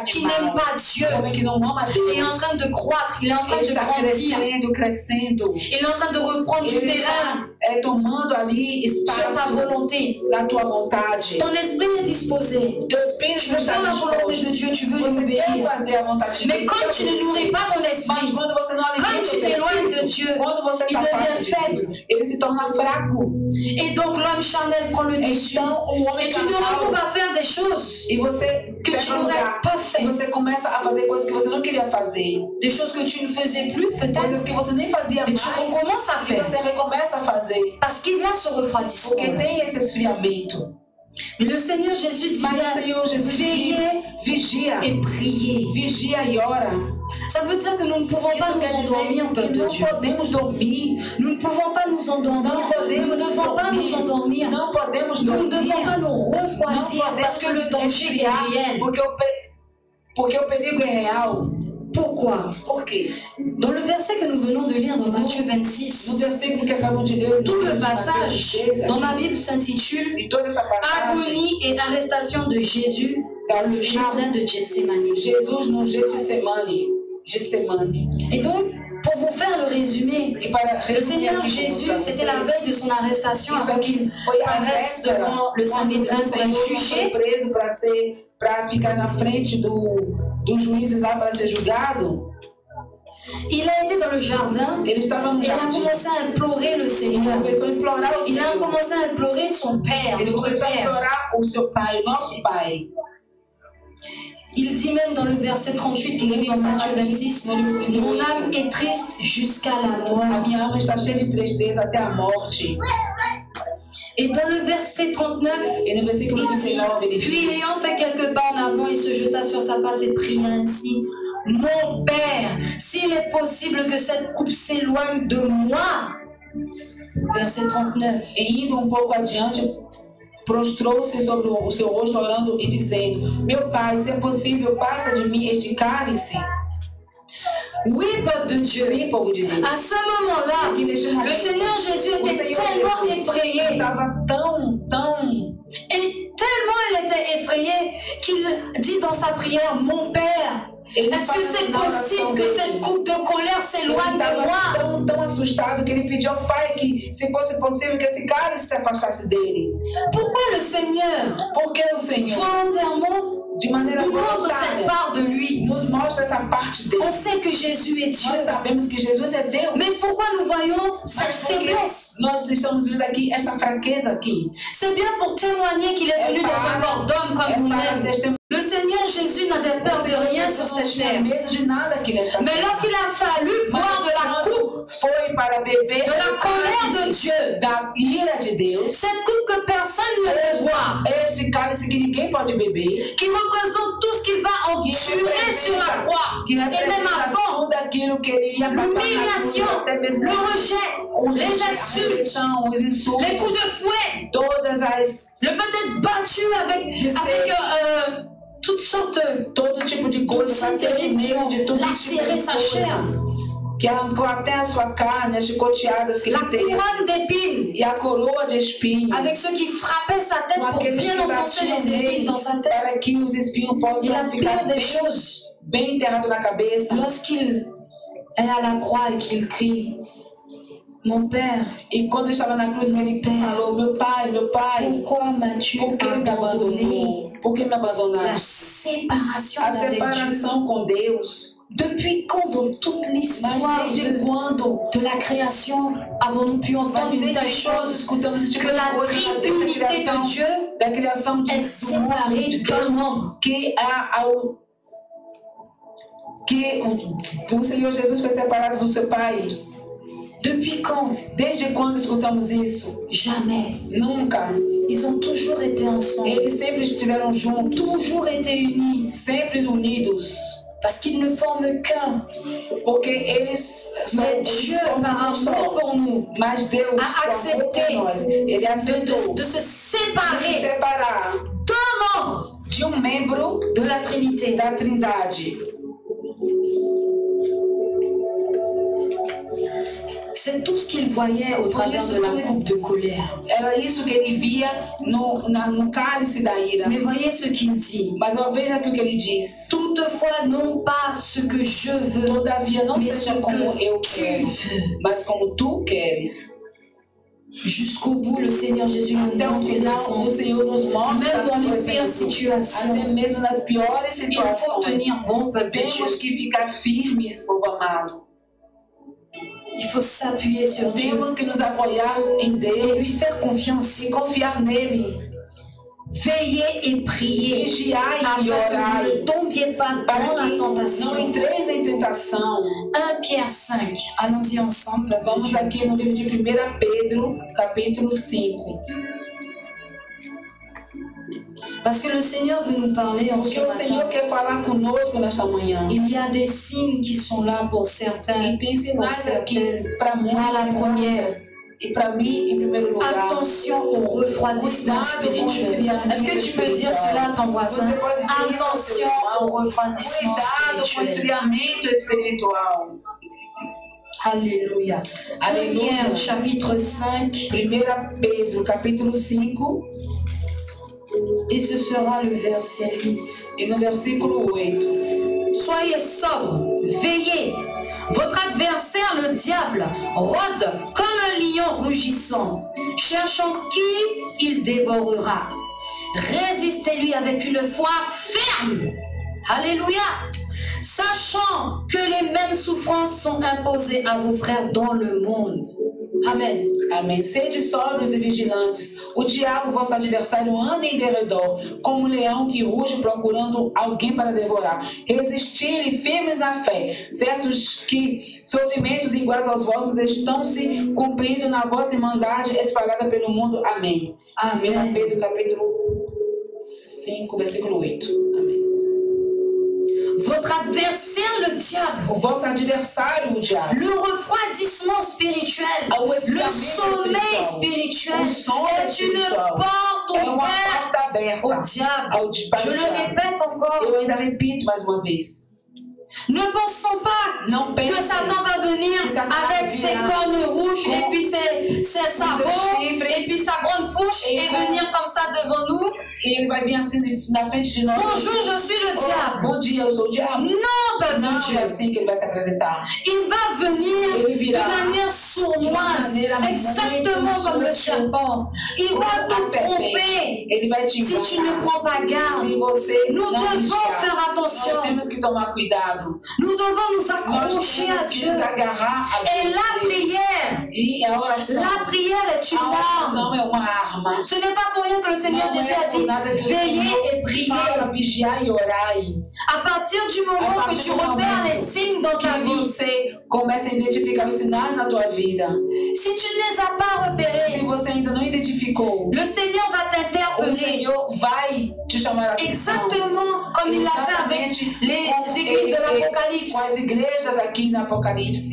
qui n'aime pas Dieu, il est en train de croître, il est en train de grandir, crescendo. Il est en train de reprendre du terrain tomando ali espaço sur ta volonté. Na tua vontade. Ton esprit est disposé. Teu espírito tu veux faire la volonté de Dieu, tu veux l'obéir. Mais quand tu ne nourris pas ton esprit, quand tu t'éloignes de Dieu, il devient faible. Ele se torna fraco. Et donc l'homme charnel prend le dessus. Et tu te retrouves à faire des choses que tu n'aurais pas fait. Você começa a fazer coisas que você não queria fazer. Des choses que tu ne faisais plus, peut-être. Coisas que você nem fazia mais. Et tu recommences à faire. Você recomeça a fazer. Parce qu'il y a ce refroidissement. Porque tem esse esfriamento. Mais le Seigneur Jésus dit veillez, vigia et priez. Vigia e ora. Ça veut dire que nous ne pouvons pas nous endormir, peuple de Dieu. Nous ne pouvons pas nous endormir. Nous ne devons pas nous endormir. Nous ne devons pas nous refroidir parce que le danger est réel. Porque o perigo é real. Pourquoi? Dans le verset que nous venons de lire dans Matthieu 26, tout le passage dans la Bible s'intitule Agonie et arrestation de Jésus dans le jardin de Gethsémani. Jesus no Getsemane. Et donc, pour vous faire le résumer, le Seigneur Jésus, c'était la veille de son arrestation, avant qu'il paraisse devant le Sanhédrin pour être jugé. Para ficar na frente do juiz lá para ser julgado. Il a été dans le jardin et il a commencé à implorer le Seigneur. Il a commencé à implorer son Père, notre Père. Il dit même dans le verset 38, toujours dans Matthieu 26, mon âme est triste jusqu'à la mort. A minha alma está cheia de tristeza até a morte. Et dans le verset 39, il dit, puis ayant fait quelques pas en avant, il se jeta sur sa face et pria ainsi, mon Père, s'il est possible que cette coupe s'éloigne de moi. Verset 39. E indo pouco adiante, prostrou-se sobre o seu rosto orando e dizendo, meu Pai, se é possível, passa de mim este cálice. Oui, peuple de Dieu. Sim, povo de Deus. À ce moment-là, le Seigneur Jésus était tellement effrayé. Et tellement il était effrayé qu'il dit dans sa prière, mon Père, est-ce que c'est possible que cette coupe de colère s'éloigne de moi? Tão assustado que ele pediu ao Pai que, se fosse possível, que esse cálice se afastasse dele. Pourquoi le Seigneur? Porque o Senhor, volontairement, de maneira nous montre cette part de lui. Nos mostra essa parte dele. On sait que Jésus est Dieu. Nós sabemos que Jesus é Deus. Mais pourquoi nous voyons cette faiblesse? Nós estamos vendo aqui esta fraqueza aqui. C'est bien pour témoigner qu'il est venu dans un corps d'homme comme nous-mêmes. Le Seigneur Jésus n'avait peur de rien sur cette terre. Mais lorsqu'il a fallu boire de la coupe, de la colère de Dieu, cette coupe que personne ne peut boire, qui représente tout ce qu'il va endurer sur la croix, et même avant, l'humiliation, le rejet, les insultes, les coups de fouet, le fait d'être battu avec toutes sortes de coups terribles qui ont lacéré sa chair. Que arrancou até a sua carne, as chicoteadas que ele teve. E a coroa de espinhos. Avec ceux qui frappaient sa tête pour bien enfoncer les épines dans sa tête. Para que os espinhos possam ficar des choses bem enterrado na cabeça. Lorsqu'il est à la croix et qu'il crie, mon Père. E quando ele estava na cruz, ele falou, meu Pai, pourquoi m'as-tu abandonné? Por que me abandonaste? La séparation a separação com Deus. Depuis quand dans toute l'histoire de la création avons-nous pu entendre une telle chose que la trinité de Dieu est séparée d'un membre? Que o Senhor Jesus foi separado do seu Pai. Depuis quand? Desde quando escutamos isso? Jamais. Nunca. Ils ont toujours été ensemble. Eles sempre estiveram juntos. Toujours été unis. Sempre unidos. Parce qu'ils ne forment qu'un. Porque eles mais Dieu, par amour pour nous, a accepté ele aceitou de se séparer d'un membre, de membro de la Trinité. Da Trindade. C'est tout ce qu'il voyait au travers de la coupe de colère. Era isso que ele via no cálice da ira. Mais voyez ce qu'il dit. Mas veja aqui o que ele diz. Toutefois, non pas ce que je veux, todavia não seja como eu quero, mas como tu queres. Jusqu'au bout, le Seigneur Jésus nous montre o Senhor nos mostra même dans les pires situations. Até mesmo nas piores situações. Il faut tenir bon, peuple de Dieu. Temos que ficar firmes, povo amado. Il faut s'appuyer sur Dieu. Temos que nos apoiar em Deus et lui faire confiance e confiar nele. Veillez et priez Vigiai e orai. Ne tombiez pas dans la tentation. Não entreis em tentação. 1 Pierre 5. Allons-y ensemble. Vamos aqui no livro de 1 Pedro, capítulo 5. Parce que le Seigneur veut nous parler en ce matin. Porque o Senhor quer falar conosco nesta manhã. Il y a des signes qui sont là pour certains. E tem sinais aqui para muitos. La première. E para mim, em primeiro lugar, attention au refroidissement spirituel. Est-ce que tu peux dire cela à ton voisin? Attention au refroidissement spirituel. Cuidado com o esfriamento espiritual. Alléluia. Pierre, chapitre 5. 1 Pedro, capítulo 5. Et ce sera le verset 8. Et no versículo 8. Soyez sobres, veillez, Votre adversaire, le diable, rôde comme un lion rugissant, cherchant qui il dévorera. Résistez-lui avec une foi ferme. Alléluia. Sachant que les mêmes souffrances sont imposées à vos frères dans le monde. Amém. Amém. Sede sóbrios e vigilantes. O diabo, vosso adversário, anda em derredor, como um leão que ruge procurando alguém para devorar. Resistir-lhe firmes na fé, certos que sofrimentos iguais aos vossos estão se cumprindo na vossa irmandade espalhada pelo mundo. Amém. Amém. Pedro, capítulo 5, versículo 8. Amém. Votre adversaire, le diable. O vosso adversário, o diabo. Le refroidissement spirituel. Le sommeil spirituel est une porte ouverte au diable. Je le répète encore. Eu ainda repito mais uma vez. Ne pensons pas que Satan va venir avec ses cornes rouges et puis ses sabots et puis sa grande fourche et venir comme ça devant nous. E ele vai vir assim na frente de nós. Bonjour, je suis le diable. Bom dia, eu sou o diabo. Non, peuple de Dieu. É assim que ele vai se apresentar. Il va venir de manière sournoise, exactement comme le serpent. Il va te tromper. Ele vai te si tu ne prends pas garde. Se você nous devons faire attention. Nós temos que tomar cuidado. Nous devons nous accrocher à Dieu. Et la prière, la prière est une arme. Ce n'est pas pour rien que le Seigneur Jésus a dit veillez et priez. À partir du moment que tu repères les signes dans ta vie, você começa a identificar os sinais na tua vida. Si tu ne les as pas repérés, se você ainda não identificou, le Seigneur va t'interpeller. O Senhor vai te chamar a atenção. Exactement comme il l'a fait avec les églises de l'Apocalypse. Com as igrejas aqui no Apocalipse.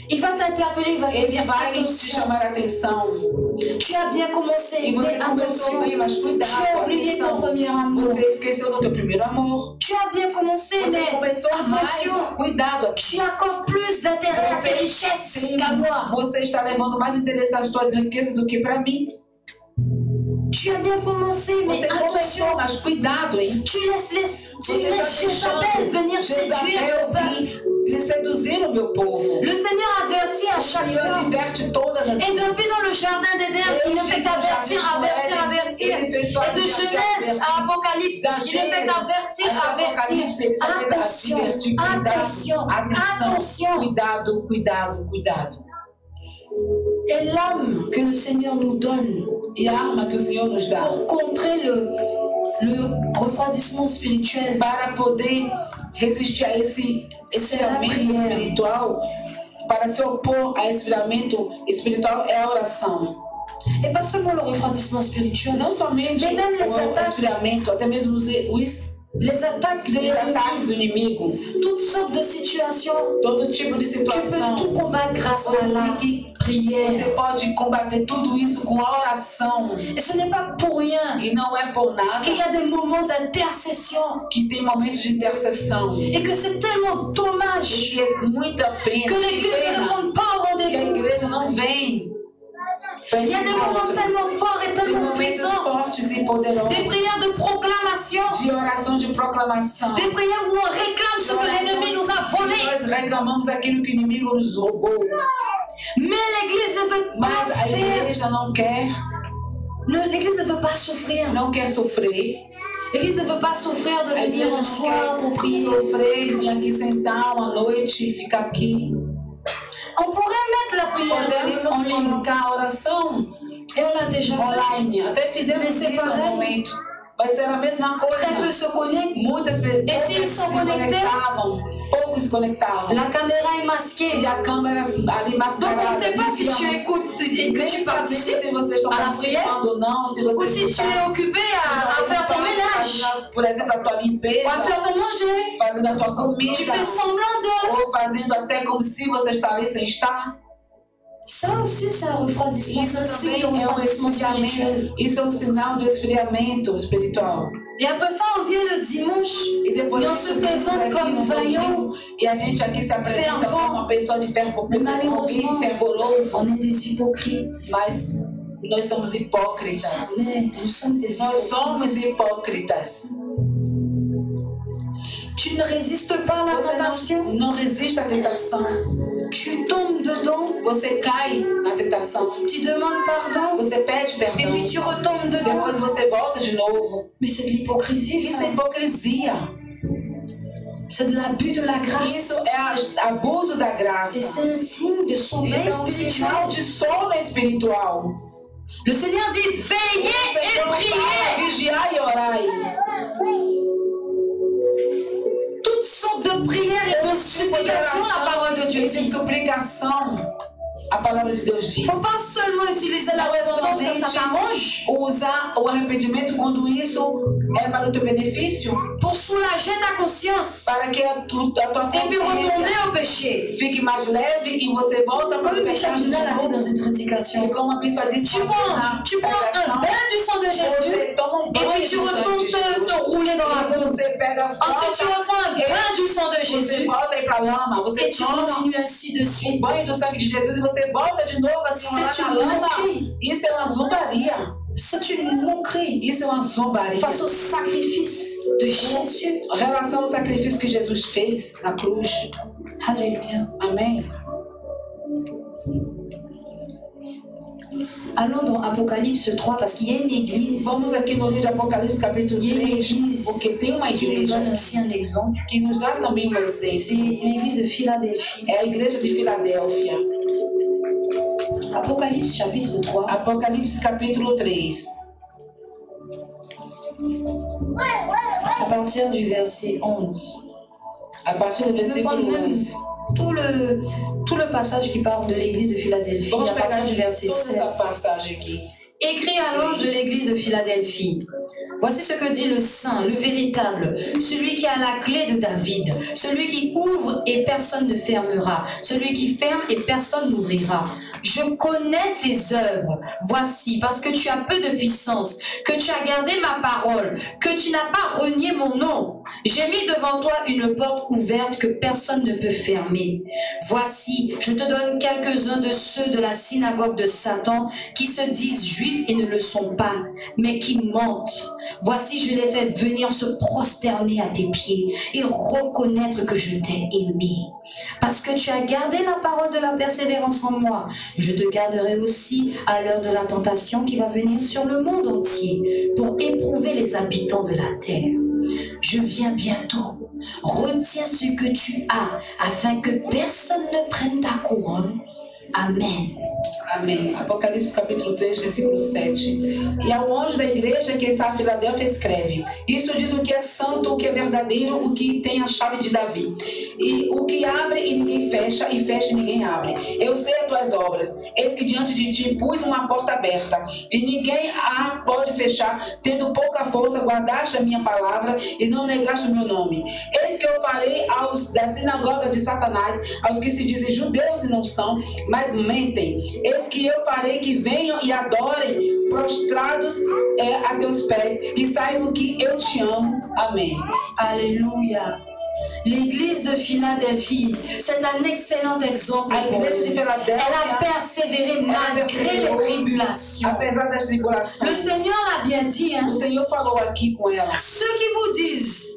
Il va t'interpeller, il va te dire te chamar a atenção. Tu as bien commencé, mais attention, mas cuidado, tu as oublié ton premier amour. Você esqueceu do teu primeiro amor. Tu as bien commencé, mais attention, cuidado. Tu accordes plus d'intérêt à tes richesses qu'à moi. Você está levando mais interesse às tuas riquezas do que para mim. Tu as bien commencé, mais attention, mas cuidado, hein? Tu laisses Jézabel venir séduire au peuple. Seduzir o meu povo. Le Seigneur avertit à chaque fois. Et depuis dans le jardin d'Éden, il ne fait qu'avertir, avertir. Et de Genèse à Apocalypse, il ne fait qu'avertir, attention. Cuidado. Et l'arme que le Seigneur nous donne, pour contrer le refroidissement spirituel, para poder resistir a esse esfriamento espiritual, para se opor a esfriamento espiritual, é a oração. Et pas seulement le refroidissement spirituel, não somente o esfriamento, até mesmo les attaques do inimigo, toutes sortes de situations, todo tipo de situação. Tu peux tout combattre grâce à la prière. Você pode combater tudo isso com a oração. Et ce n'est pas pour rien. E não é por nada. Qu'il y a des moments d'intercession. Que tem momentos de intercessão. Et que c'est tellement dommage. E que é muita pena. Que l'église ne répond pas au rendez-vous. Que a igreja não vem. Il y a des moments tellement forts et tellement puissants. Des prières de proclamation. De orações de proclamação. Des prières où on réclame ce que l'ennemi nous a volé. Nós reclamamos aquilo que o inimigo nos roubou. Mais l'église ne veut pas a igreja não quer. L'église ne veut pas souffrir. Não quer sofrer. L'église ne veut pas souffrir de venir un soir pour prier. Sofrer, vir aqui sentar uma noite e ficar aqui. On pourrait mettre la prière en ligne, colocar a oração et on l'a déjà online. Até fizemos isso no momento. Vai ser a mesma coisa. Très peu se connectent. Muitas pessoas et s'ils sont connectés, poucos se conectavam. La caméra est masquée. E a câmera ali mascarada. Donc on ne sait pas si tu écoutes et que tu participes se vocês estão à la prière ou não, se você ou si tu es occupé à faire ton ménage. Por exemplo, a tua limpeza. Ou à faire ton manger. Fazendo a tua comida. Tu fais semblant de. Ou fazendo até como se você está ali sem estar. Ça aussi, c'est un refroidissement. Isso também é um esfriamento. Isso é um sinal de esfriamento espiritual. Et après ça, on vient le dimanche e depois on se présente comme vaillant. E a gente aqui se apresenta como uma pessoa de fervoroso. On est des hypocrites. Mas nós somos hipócritas. Nós somos hipócritas. Tu ne résistes pas à la tentation. Não resiste à tentação. Tu tombes dedans. Você cai na tentação. Tu demandes pardon. Você pede perdão. Et puis tu retombes dedans. Depois você volta de novo. Mais c'est de l'hypocrisie. Isso é hipocrisia. C'est de l'abus de la grâce. Isso é abuso da graça. Et c'est un signe de sommeil spiritual. spiritual. De sono espiritual. Le Seigneur dit veillez et priez. Vigiai e orai. Toutes sortes de prières et de supplications, la parole de Dieu dit. Supplicação. A palavra de Deus diz. Faut pas seulement utiliser la repentance quand ça t'arrange. Usar o arrependimento quando isso é para o teu benefício. Pour soulager ta conscience. Para que a tua Et puis retourner consciência au péché. fique mais leve e você volta para Comme o Michel pecado de Vidal a dit novo. dans une prédication. E como a bispa disse, Tu prends un bain du sang de Jésus. você toma Et puis tu retournes te rouler dans la boue. Você pega Ensuite tu reprends un bain du sang de você Jésus. volta aí para a lama, você Et tu toma continues ainsi de o suite. banho do sangue de Jesus e você volta de novo assim C'est lá na une lama. moquerie. Isso é uma zombaria. C'est une moquerie Isso é uma zombaria. face au sacrifice de Jésus. Em relação ao sacrifício que Jesus fez na cruz. Alléluia. Amém. Allons dans Apocalypse 3 parce qu'il y a une église Vamos aqui no livro de Apocalipse capítulo Il y a une 3, église porque tem uma qui nous igreja donne aussi un exemple. que nos dá também um C'est exemplo. l'église de Philadelphie. É a igreja de Filadélfia. Apocalypse chapitre 3. Apocalipse capítulo 3. À partir du verset 11. A partir do Je vais prendre versículo même 11. tout le passage qui parle de l'église de Philadelphie. Vamos À partir pegar du verset toda 7. essa passagem aqui. Écrit à l'ange de l'église de Philadelphie. Voici ce que dit le saint, le véritable, celui qui a la clé de David, celui qui ouvre et personne ne fermera, celui qui ferme et personne n'ouvrira. Je connais tes œuvres. Voici, parce que tu as peu de puissance, que tu as gardé ma parole, que tu n'as pas renié mon nom. J'ai mis devant toi une porte ouverte que personne ne peut fermer. Voici, je te donne quelques-uns de ceux de la synagogue de Satan qui se disent juifs et ne le sont pas, mais qui mentent. Voici, je les fais venir se prosterner à tes pieds et reconnaître que je t'ai aimé. Parce que tu as gardé la parole de la persévérance en moi, je te garderai aussi à l'heure de la tentation qui va venir sur le monde entier pour éprouver les habitants de la terre. Je viens bientôt. Retiens ce que tu as afin que personne ne prenne ta couronne. Amém. Amém. Apocalipse capítulo 3, versículo 7. E ao anjo da igreja que está em Filadélfia escreve: Isso diz o que é santo, o que é verdadeiro, o que tem a chave de Davi. E o que abre e ninguém fecha, e fecha e ninguém abre. Eu sei as tuas obras. Eis que diante de ti pus uma porta aberta, e ninguém a pode fechar. Tendo pouca força, guardaste a minha palavra e não negaste o meu nome. Eis que eu farei aos da sinagoga de Satanás, aos que se dizem judeus e não são, mas mentem. Eis que eu farei que venham e adorem prostrados a teus pés e saibam que eu te amo. Amém. Alléluia. L'église de Philadelphie, c'est un excellent exemple. A igreja de Filadélfia, elle a persévéré malgré les tribulations. Apesar das tribulações. Le Seigneur l'a bien dit. O Senhor falou aqui com ela. Ceux qui vous disent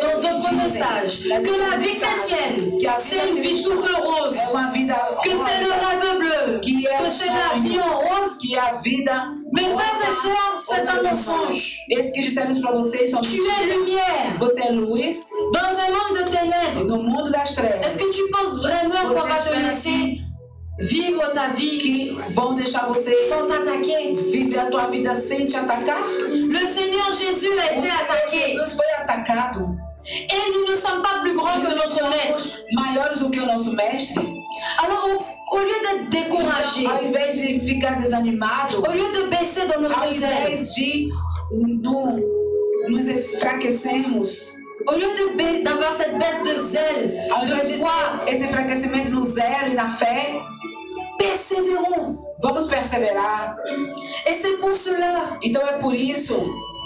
dans d'autres messages que la vie chrétienne, c'est une vie toute rose, que c'est le rêve bleu, que c'est la vie en rose, que a vida. Mes frères et sœurs, c'est un mensonge. Esse que disseram para vocês são tu es lumière. Você é luz. Dans un monde de ténèbres. No mundo das trevas. Est-ce que tu penses vraiment qu'on va te laisser vivre ta vie que vão deixar você sans t'attaquer? Viver a tua vida sem te atacar? Le Seigneur Jésus a été attaqué. Jesus foi atacado. Et nous ne sommes pas plus grands que notre maître. Maiores do que o nosso mestre. Alors, au lieu d'être découragé, ao invés de ficar desanimado, au lieu de baisser dans notre zèle, ao invés de nos enfraquecermos, au lieu d'avoir cette baisse de zèle, de foi, esse enfraquecimento no zelo e na fé, persévérons. Vamos perseverar. Et c'est pour cela. Então é por isso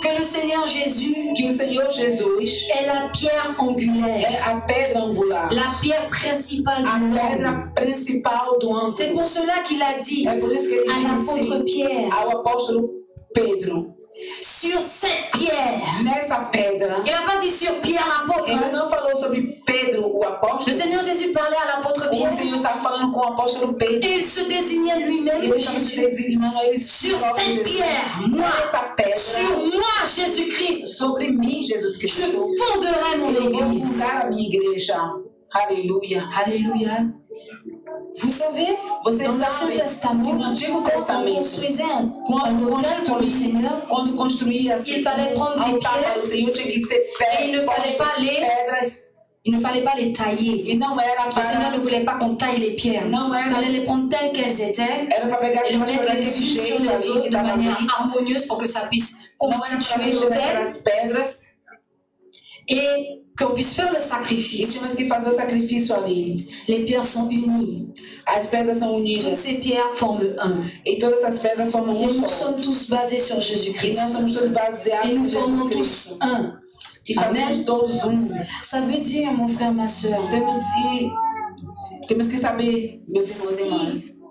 que le Seigneur Jésus, que o Senhor Jesus est la pierre angulaire, é a pedra angular, la pierre principale a pedra principal do ângulo. C'est pour cela qu'il a dit é por isso que ele à l'apôtre Pierre, ao apóstolo Pedro, sur cette pierre. Nessa pedra. Il n'a pas dit sur Pierre l'apôtre. Ele não falou sobre falando com o apóstolo Pedro. Et il se désignait lui-même Ele estava se designando ele sur cette pierre, moi, sur moi, Jésus-Christ, sobre mim, Jesus je Cristo. fonderai mon Eu vou église. fundar a minha igreja. Aleluia. Alléluia. Vous savez, Você dans l'Ancien sabe que Testament, no Antigo quand on Testamento, construisait un hôtel pour le Seigneur, quando construía il fallait prendre des altar para o pierres Senhor, tinha que ser et il ne fallait pas pedras. il ne fallait pas les tailler. E não era Le Seigneur para, ne voulait pas qu'on taille les pierres. não Il era, fallait les prendre telles qu'elles étaient era para pegar et les aquelas mettre pedras les daquele unes sur jeito les ali autres que de estava manière ali. harmonieuse pour que ça puisse Não era para constituer mexer l'autel naquelas pedras. et qu'on puisse faire le E tínhamos sacrifice. que fazer o sacrifício ali. Les pierres sont unies. As pedras são Toutes unidas. ces pierres forment un. E todas essas pedras formam Et nous só. sommes tous basés sur E Jésus-Christ. nós somos todos baseados Et em nous Jesus formons Cristo. tous un. E fazemos todos Ça veut dire, mon frère, ma soeur, Temos que saber, meus irmãos e irmãs,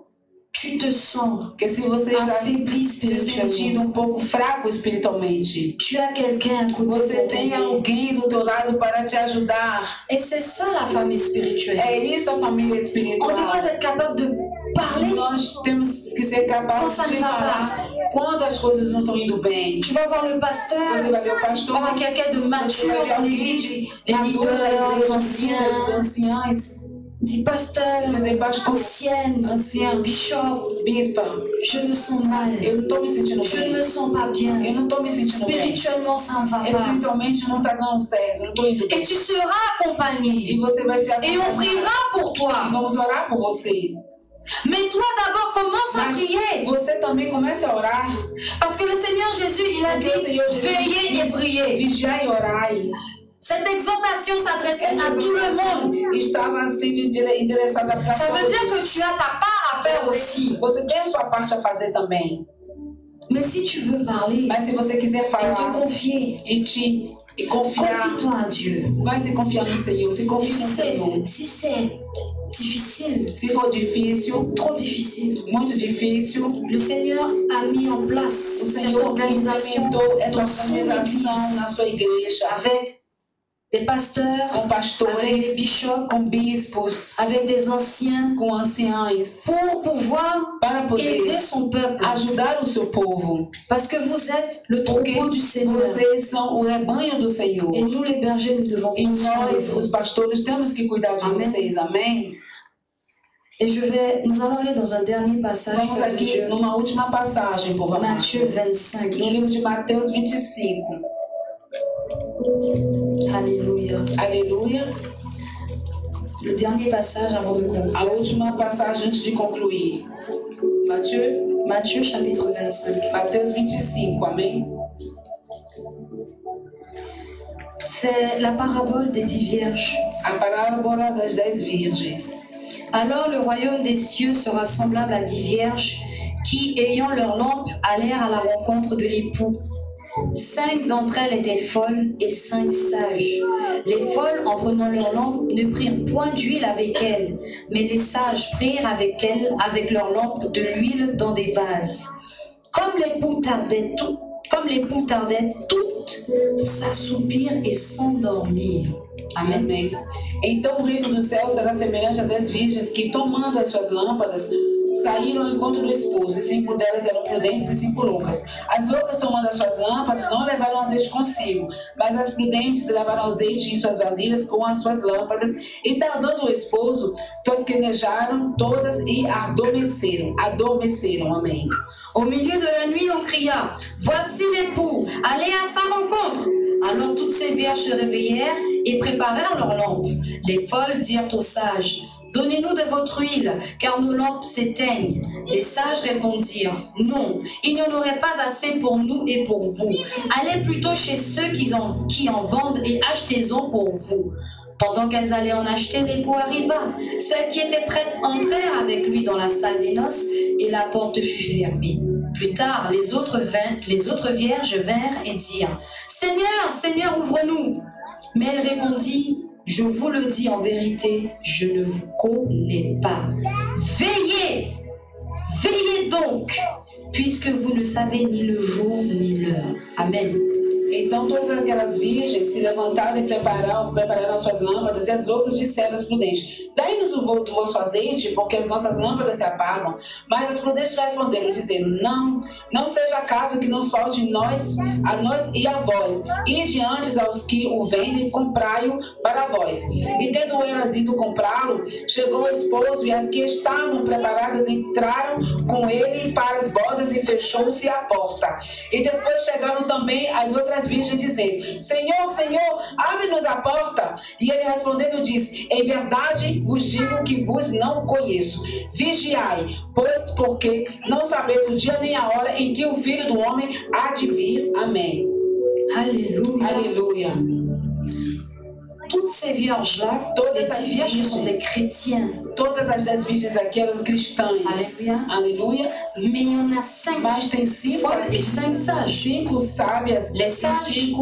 tu te sens que se você está affaibli se sentindo spirituellement, pouco fraco espiritualmente, tu as quelqu'un à côté você pour tem t'aider. alguém do teu lado para te ajudar. Et c'est ça la famille spirituelle. É isso a família On espiritual. doit être capable de parler. Nós temos que ser Quand capazes ça ne de va falar quando as coisas não estão indo bem. Tu vas voir le pasteur, Você vai ver o tu vas pastor, voir quelqu'un de você vai mature ver dans alguém l'église, les maduro da leaders, les igreja, os anciens, anciãos, dit pasteur, dizer pastor, ancienne, ancião, bishop, bispa, je me sens mal, eu não estou me sentindo je ne me bem. sens pas bien, Eu não estou me sentindo bem. spirituellement ça ne va pas. Espiritualmente não está dando certo, não estou indo bem. Et tu seras accompagné. E você vai ser Et on acompanhado. priera pour toi. Vamos orar por você. Mais toi d'abord commence à Mas prier. você também comece a orar. Parce que le Seigneur Jésus, il a Porque o dit, Senhor Jesus veillez et disse, priez. vigiai e orai. Cette exhortation s'adressait Essa à tout le monde. exortação estava sendo endereçada para Ça veut dire que tu as ta part à faire aussi. Você tem a sua parte a fazer também. Mais si tu veux parler Mas se você quiser et falar te confier, e confiar, confie-toi à Dieu. vai se confiar no Senhor. Se Et confie no Senhor. si c'est difficile, Se for difícil, trop difficile, muito difícil, le Seigneur a mis en o place cette Senhor organisation implementou essa dans son organização na église sua igreja. avec des pasteurs, Com pastores, avec des bishops, com bispos, avec des anciens, com anciães, pour pouvoir para poder aider son peuple. ajudar o seu povo. Parce que vous êtes le Porque troupeau du Seigneur. vocês são o rebanho do Senhor. Et nous, les bergers, nous devons E prendre soin de nós, vous. os pastores, temos que cuidar de Amém. vocês. Amém? Et nous allons aller dans un dernier passage Vamos de aqui Dieu. numa última passagem, por favor. Matthieu 25. No livro de Mateus 25. Alléluia. Aleluia. Le dernier passage avant de conclure. A última passagem antes de concluir. Matthieu chapitre 25. Mateus 25, amém? C'est la parabole des 10 vierges. A parábola das 10 virgens. Alors le royaume des cieux sera semblable à 10 vierges qui, ayant leur lampe, allèrent à la rencontre de l'époux. 5 d'entre elles étaient folles et 5 sages. Les folles, en prenant leur lampe, ne prirent point d'huile avec elles, mais les sages prirent avec elles, avec leur lampe, de l'huile dans des vases. Comme l'époux tardait, toutes s'assoupirent et s'endormirent. Amém. Amém. Então o reino do céu será semelhante a 10 virgens que, tomando as suas lâmpadas, saíram ao encontro do esposo, e 5 delas eram prudentes e 5 loucas. As loucas, tomando as suas lâmpadas, não levaram azeite consigo, mas as prudentes levaram azeite em suas vasilhas com as suas lâmpadas, e tardando o esposo, tosquenejaram todas e adormeceram. Amém. Au milieu de la nuit, on cria, « Voici l'époux, allez à sa rencontre !» Alors toutes ces vierges se réveillèrent et préparèrent leurs lampes. Les folles dirent aux sages, « Donnez-nous de votre huile, car nos lampes s'éteignent. » Les sages répondirent, « Non, il n'y en aurait pas assez pour nous et pour vous. Allez plutôt chez ceux qui en vendent et achetez-en pour vous. » Pendant qu'elles allaient en acheter, l'époux arriva. Celles qui étaient prêtes entrèrent avec lui dans la salle des noces et la porte fut fermée. Plus tard, les autres vierges vinrent et dirent, « Seigneur, Seigneur, ouvre-nous !» Mais elle répondit, « Je vous le dis en vérité, je ne vous connais pas. Veillez, veillez donc, puisque vous ne savez ni le jour ni l'heure. » Amen. Então todas aquelas virgens se levantaram e prepararam as suas lâmpadas, e as loucas disseram às prudentes, dai-nos do vosso azeite, porque as nossas lâmpadas se apagam. Mas as prudentes responderam, dizendo, não seja caso que nos falte a nós e a vós. Ide antes aos que o vendem, comprai-o para vós. E tendo elas ido comprá-lo, chegou o esposo, e as que estavam preparadas entraram com ele para as bodas, e fechou-se a porta. E depois chegaram também as outras virgens, dizendo, Senhor, Senhor, abre-nos a porta. E ele respondendo disse, em verdade vos digo que vos não conheço. Vigiai, pois porque não sabeis o dia nem a hora em que o Filho do Homem há de vir. Amém. Alléluia. Alléluia. Toutes ces vierges-là, les 10 vierges sont des chrétiens. Todas as 10 virgens aqui eram cristãs. Alléluia. Alléluia. Mais il y en a 5 Mas tem 5 folles et 5 sages. 5 sábias Les sages 5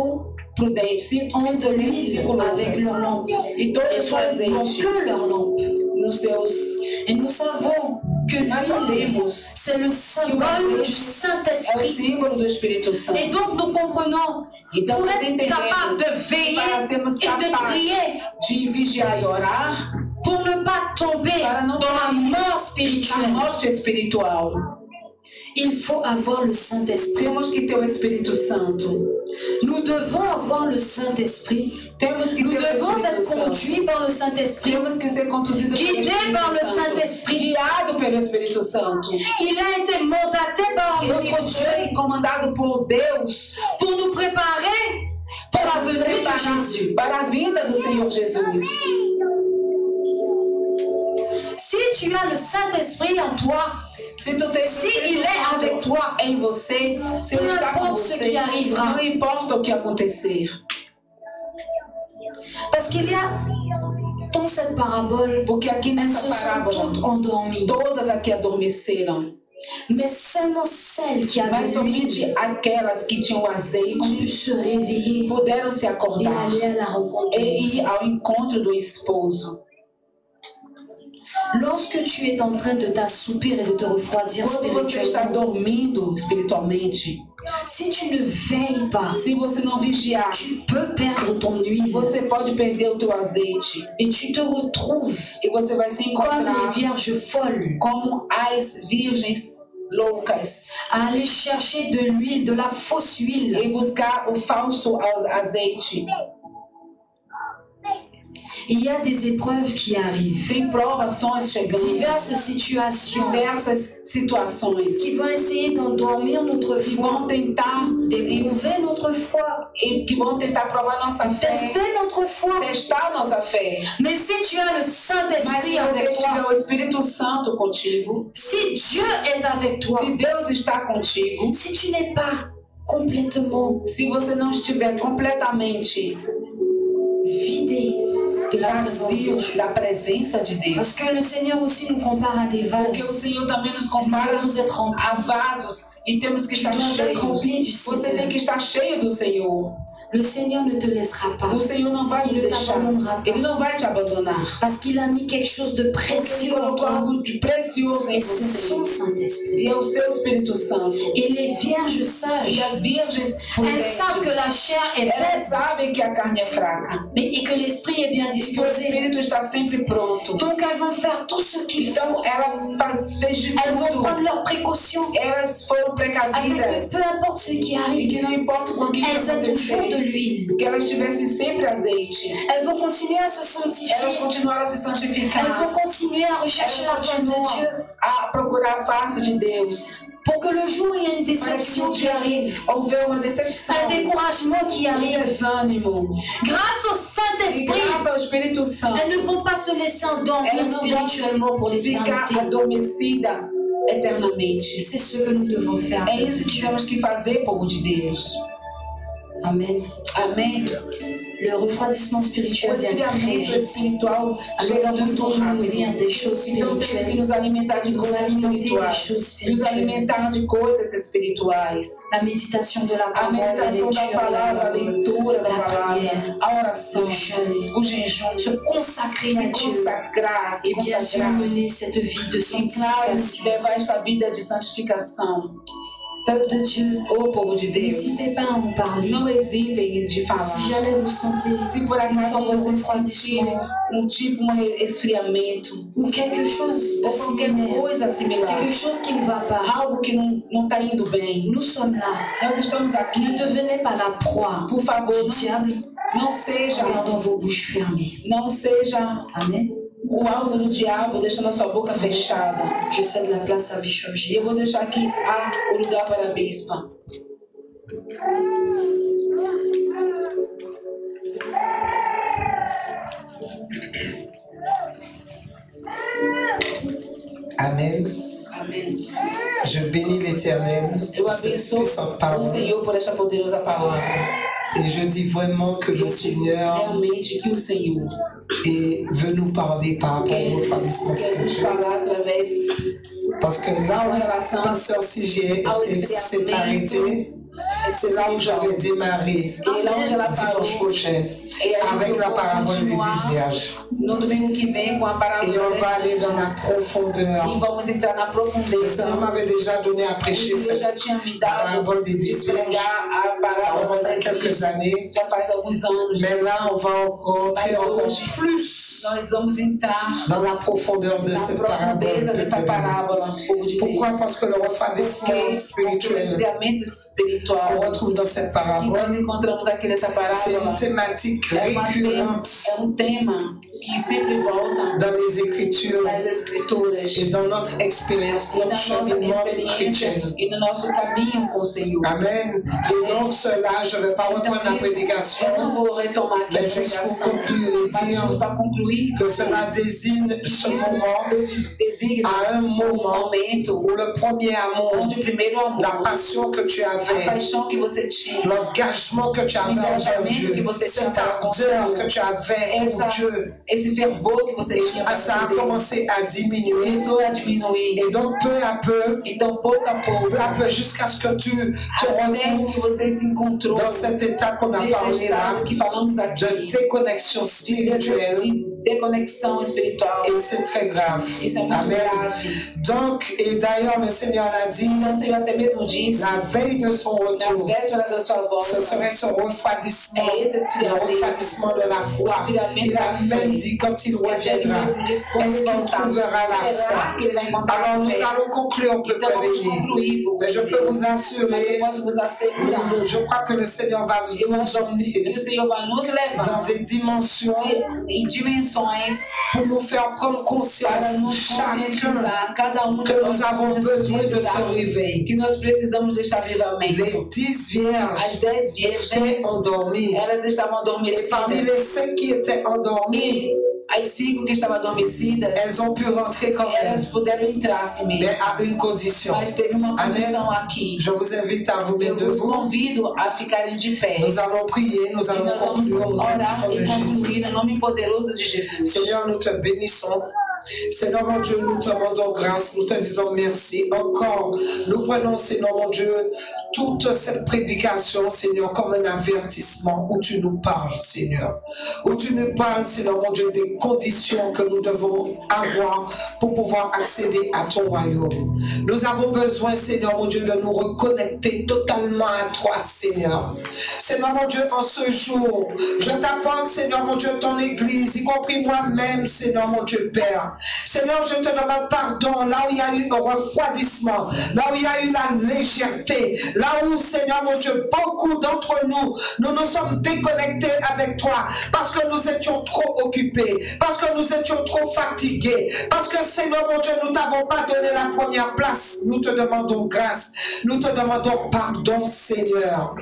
prudentes. 5 ont de l'huile avec leur lampe. E todas as Elles n'ont azeite que leur lampe. nos seus. Et nous savons que l'huile, c'est le symbole du É o Saint-Esprit. símbolo do Espírito Santo. Et donc nous comprenons, Então pour nós être entendemos capable de veiller para sermos et de capazes prier, de vigiar e orar, pour ne pas tomber para não dans la mort a spirituelle, morte espiritual. il faut avoir le Saint-Esprit. Temos que ter o Espírito Santo. Nous devons avoir le Saint-Esprit. Temos que Nous ter o devons Espírito être Santo. conduits par le Saint-Esprit, Temos que ser conduzidos pelo guidés par le Espírito Santo. Saint-Esprit. Guiado pelo Espírito Santo. Il a été mandaté par Ele notre Dieu foi comandado por Deus pour nous préparer pour la nos venue de preparar Jésus. para a vinda do Senhor Jesus. Si tu as le Saint-Esprit en toi, Se tu tem si il est avec toi, em você, se ele peu está com importe ce você, qui arrivera. não importa o que acontecer. parce qu'il y a dans cette parabole, Porque aqui elles nessa se sont parábola, toutes endormies, todas aqui adormeceram, mais seulement celles qui mas avaient somente l'huile aquelas que tinham o ont pu azeite se réveiller puderam se et acordar aller à la rencontre. e ir ao encontro do esposo. Lorsque tu es en train de t'assoupir et de te refroidir Quando você está spirituellement, dormindo espiritualmente, si tu ne veilles pas, se você não vigiar, tu peux perdre ton huile você pode perder o teu azeite et tu te retrouves e você vai se comme les encontrar vierges folles como as virgens loucas à aller chercher de l'huile, de la fausse huile. e buscar o falso azeite. Il y a des épreuves qui arrivent, Tem provações chegando, diverses situations diversas situações qui vont essayer d'endormir notre que foi, vão tentar d'éprouver notre foi, e que vão tentar provar nossa fé, tester notre foi. testar nossa fé. Mais si tu as le Mas Saint-Esprit se você avec tiver toi, o Espírito Santo contigo, si Dieu est avec toi, se Deus está contigo, si tu n'es pas complètement se você não estiver completamente vidé de la présence de vazio Dieu. da presença de Deus, Parce que le Seigneur aussi nous compare à des porque o vases. Senhor também nos Nous compara devons être remplis. a vasos e temos que Tu estar dois être rempli du cheios. Você Seigneur. tem que estar cheio do Senhor. Le Seigneur ne te laissera pas. O Senhor não vai Il nos ne deixar. t'abandonnera pas. Ele não vai te abandonar. Parce qu'il a mis quelque chose de Porque Ele précieux en colocou toi. algo de precioso em Et c'est son você. Saint-Esprit. E é o seu Espírito Santo. Et les vierges E sages, as virgens elles savent que prudentes, la chair est elas faible, sabem que a carne é fraca. mais et que l'esprit est bien E que o disposé. Espírito está sempre pronto. Donc elles vont faire tout ce qu'il faut. Então ela fez de Elles vont tudo. prendre leurs précautions Elas foram afin precavidas. que peu importe ce qui E arrive, que não importa com o que elles aient toujours de acontecer, l'huile. que elas tivessem sempre azeite. Elles vont continuer à se sanctifier. Elas continuaram a se Elles santificar. vont continuer à rechercher la Elas face de Dieu. continuam a procurar a face de Deus. Pour que le jour où il y a une Para que déception um qui dia arrive, houver uma decepção, un découragement qui arrive, desânimo. grâce au E Saint-Esprit, graças ao Espírito Santo, elles ne vont pas se laisser endormir elas não spirituellement pour vão ficar l'éternité. adormecidas eternamente. C'est ce que nous devons faire. É isso que temos que fazer, povo de Deus. Amen. Amém? Le refroidissement O spirituel vient très esfriamento vite. espiritual Alors chega nous muito devons nourrir rápido. des choses Então temos que spirituelles, nos alimentar de nous coisas alimenter des espirituais. choses Nos spirituelles. alimentar de coisas espirituais. La méditation de la A parole, la meditação da lecture, palavra, a leitura da la palavra, prière, a oração, le jeûne, o jejum, se consacrer à se Dieu consagrar, se et bien sûr consagrar. mener cette vie de E claro, sanctification. levar esta vida de santificação. Peuple de Dieu, ô povo de Deus, n'hésitez pas à en parler. Não hesitem de falar. Si jamais vous sentez Se por acaso você sentir tipo esfriamento, ou quelque chose de similaire, quelque chose qui ne va pas, algo que não está indo bem, nous sommes là. Nós estamos aqui. Ne devenez pas la proie Por favor, du diable. Não seja, gardant vos bouches fermées. Não seja, amém, o alvo do diabo deixando a sua boca fechada. Je cède la place à Bishop G. E eu vou deixar aqui o lugar para a bispa. Amen. Amém. Je bénis l'Éternel pour cette puissante parole. O Senhor por esta poderosa palavra. Et je dis vraiment que le Seigneur realmente que o Senhor veut nous parler par rapport au refroidissement spirituel. Parce que là où Pasteur CG s'est arrêté, c'est là où j'avais démarré dimanche prochain avec la parabole des 10 vierges. No domingo que vem com a parábola. Et on va aller dans la profondeur. E vamos entrar na profundeza. Le Seigneur m'avait déjà donné à prêcher la parabole des 10 vierges. Ça remonte à quelques années. Já faz alguns anos. Mais là, on va rentrer encore plus nós vamos entrar dans la profondeur de cette parábola. Pourquoi? Parce que le refroidissement spirituel qu'on retrouve dans cette parabole, c'est une thématique récurrente dans les Écritures et dans notre expérience, notre cheminement chrétien. Amen. Et donc cela, je ne vais pas reprendre la prédication, mais juste pour conclure et dire que cela désigne ce moment à un moment où le premier amour, la passion que tu avais, l'engagement que tu avais envers Dieu, cette ardeur que tu avais pour Dieu, ça a commencé à diminuer. Et donc peu à peu, jusqu'à ce que tu te retrouves dans cet état qu'on a parlé là, de déconnexion spirituelle. Et c'est très grave. Amen. Donc, et d'ailleurs, le Seigneur l'a dit, la veille de son retour, ce serait ce refroidissement, le refroidissement de la foi. Il a même dit quand il reviendra, est-ce qu'il trouvera la foi? Alors nous allons conclure, mais je peux vous assurer, je crois que le Seigneur va nous emmener dans des dimensions pour nous faire prendre conscience chacun que nous avons besoin de ce réveil. Les 10 vierges étaient endormies. Et parmi les 5 qui étaient endormies, as 5 que estavam adormecidas, elles ont pu rentrer quand même, elas puderam entrar assim mesmo. Mais à une condition. Mas teve uma condição aqui. Je vous invite à vous mettre debout. Eu vos convido a ficarem de pé. Nous allons prier, nous allons conclure au nom puissant de Jésus. No nome poderoso de Jesus. Seigneur, nous te bénissons. Seigneur mon Dieu, nous te rendons grâce, nous te disons merci. Encore, nous prenons, Seigneur mon Dieu, toute cette prédication, Seigneur, comme un avertissement où tu nous parles, Seigneur. Où tu nous parles, Seigneur mon Dieu, des conditions que nous devons avoir pour pouvoir accéder à ton royaume. Nous avons besoin, Seigneur mon Dieu, de nous reconnecter totalement à toi, Seigneur. Seigneur mon Dieu, en ce jour, je t'apporte, Seigneur mon Dieu, ton église, y compris moi-même, Seigneur mon Dieu, Père. Seigneur, je te demande pardon là où il y a eu un refroidissement, là où il y a eu la légèreté, là où, Seigneur mon Dieu, beaucoup d'entre nous nous sommes déconnectés avec toi parce que nous étions trop occupés, parce que nous étions trop fatigués, parce que, Seigneur mon Dieu, nous t'avons pas donné la première place. Nous te demandons grâce, nous te demandons pardon, Seigneur.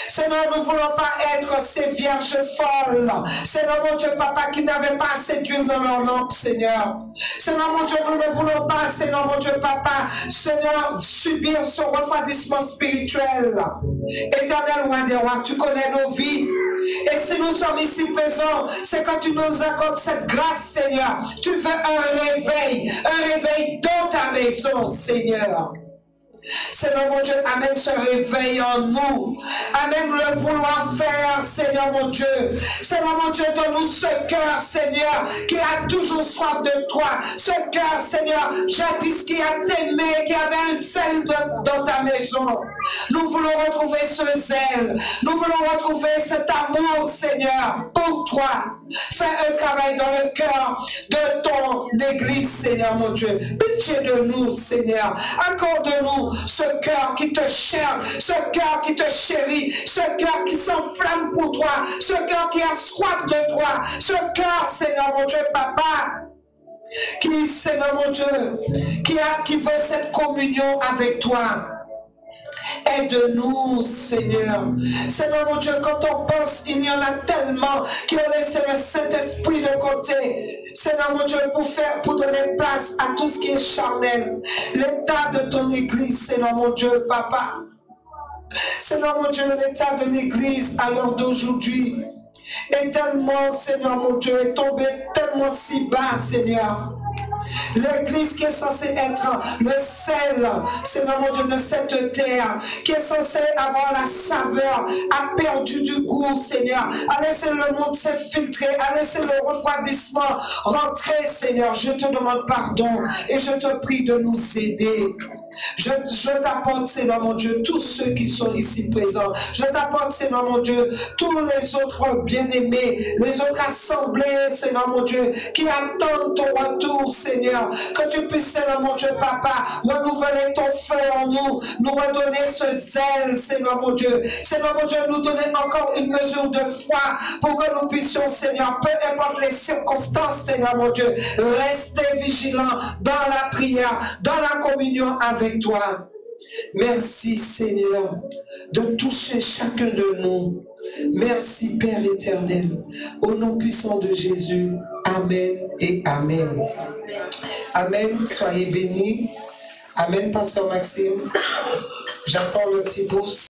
Seigneur, nous ne voulons pas être ces vierges folles, Seigneur mon Dieu, Papa, qui n'avaient pas assez d'huile dans leur lampe, Seigneur. Seigneur mon Dieu, nous ne voulons pas, Seigneur mon Dieu, Papa, Seigneur, subir ce refroidissement spirituel. Éternel roi des rois, tu connais nos vies. Et si nous sommes ici présents, c'est quand tu nous accordes cette grâce, Seigneur. Tu veux un réveil dans ta maison, Seigneur. Seigneur mon Dieu, amène ce réveil en nous. Amène le vouloir faire, Seigneur mon Dieu. Seigneur mon Dieu, donne-nous ce cœur, Seigneur, qui a toujours soif de toi. Ce cœur, Seigneur, jadis qui a t'aimé, qui avait un zèle dans ta maison. Nous voulons retrouver ce zèle. Nous voulons retrouver cet amour, Seigneur, pour toi. Fais un travail dans le cœur de ton Église, Seigneur mon Dieu. Pitié de nous, Seigneur. Accorde-nous ce cœur qui te cherche, ce cœur qui te chérit, ce cœur qui s'enflamme pour toi, ce cœur qui a soif de toi, ce cœur, Seigneur mon Dieu, Papa, qui, Seigneur mon Dieu, qui veut cette communion avec toi. Aide-nous, Seigneur. Seigneur mon Dieu, quand on pense, il y en a tellement qui ont laissé le Saint-Esprit de côté. Seigneur mon Dieu, pour donner place à tout ce qui est charnel. L'état de ton Église, Seigneur mon Dieu, Papa. Seigneur mon Dieu, l'état de l'Église à l'heure d'aujourd'hui est tellement, Seigneur mon Dieu, est tombé tellement si bas, Seigneur. L'Église qui est censée être le sel, Seigneur mon Dieu, de cette terre, qui est censée avoir la saveur, a perdu du goût, Seigneur, a laissé le monde s'infiltrer, a laissé le refroidissement rentrer, Seigneur. Je te demande pardon et je te prie de nous aider. Je t'apporte, Seigneur mon Dieu, tous ceux qui sont ici présents. Je t'apporte, Seigneur mon Dieu, tous les autres bien-aimés, les autres assemblées, Seigneur mon Dieu, qui attendent ton retour, Seigneur. Que tu puisses, Seigneur mon Dieu, Papa, renouveler ton feu en nous, nous redonner ce zèle, Seigneur mon Dieu. Seigneur mon Dieu, nous donner encore une mesure de foi pour que nous puissions, Seigneur, peu importe les circonstances, Seigneur mon Dieu, rester vigilants dans la prière, dans la communion avec toi. Merci, Seigneur, de toucher chacun de nous. Merci, Père éternel. Au nom puissant de Jésus. Amen et Amen. Amen. Soyez bénis. Amen, Pasteur Maxime. J'attends le petit pouce.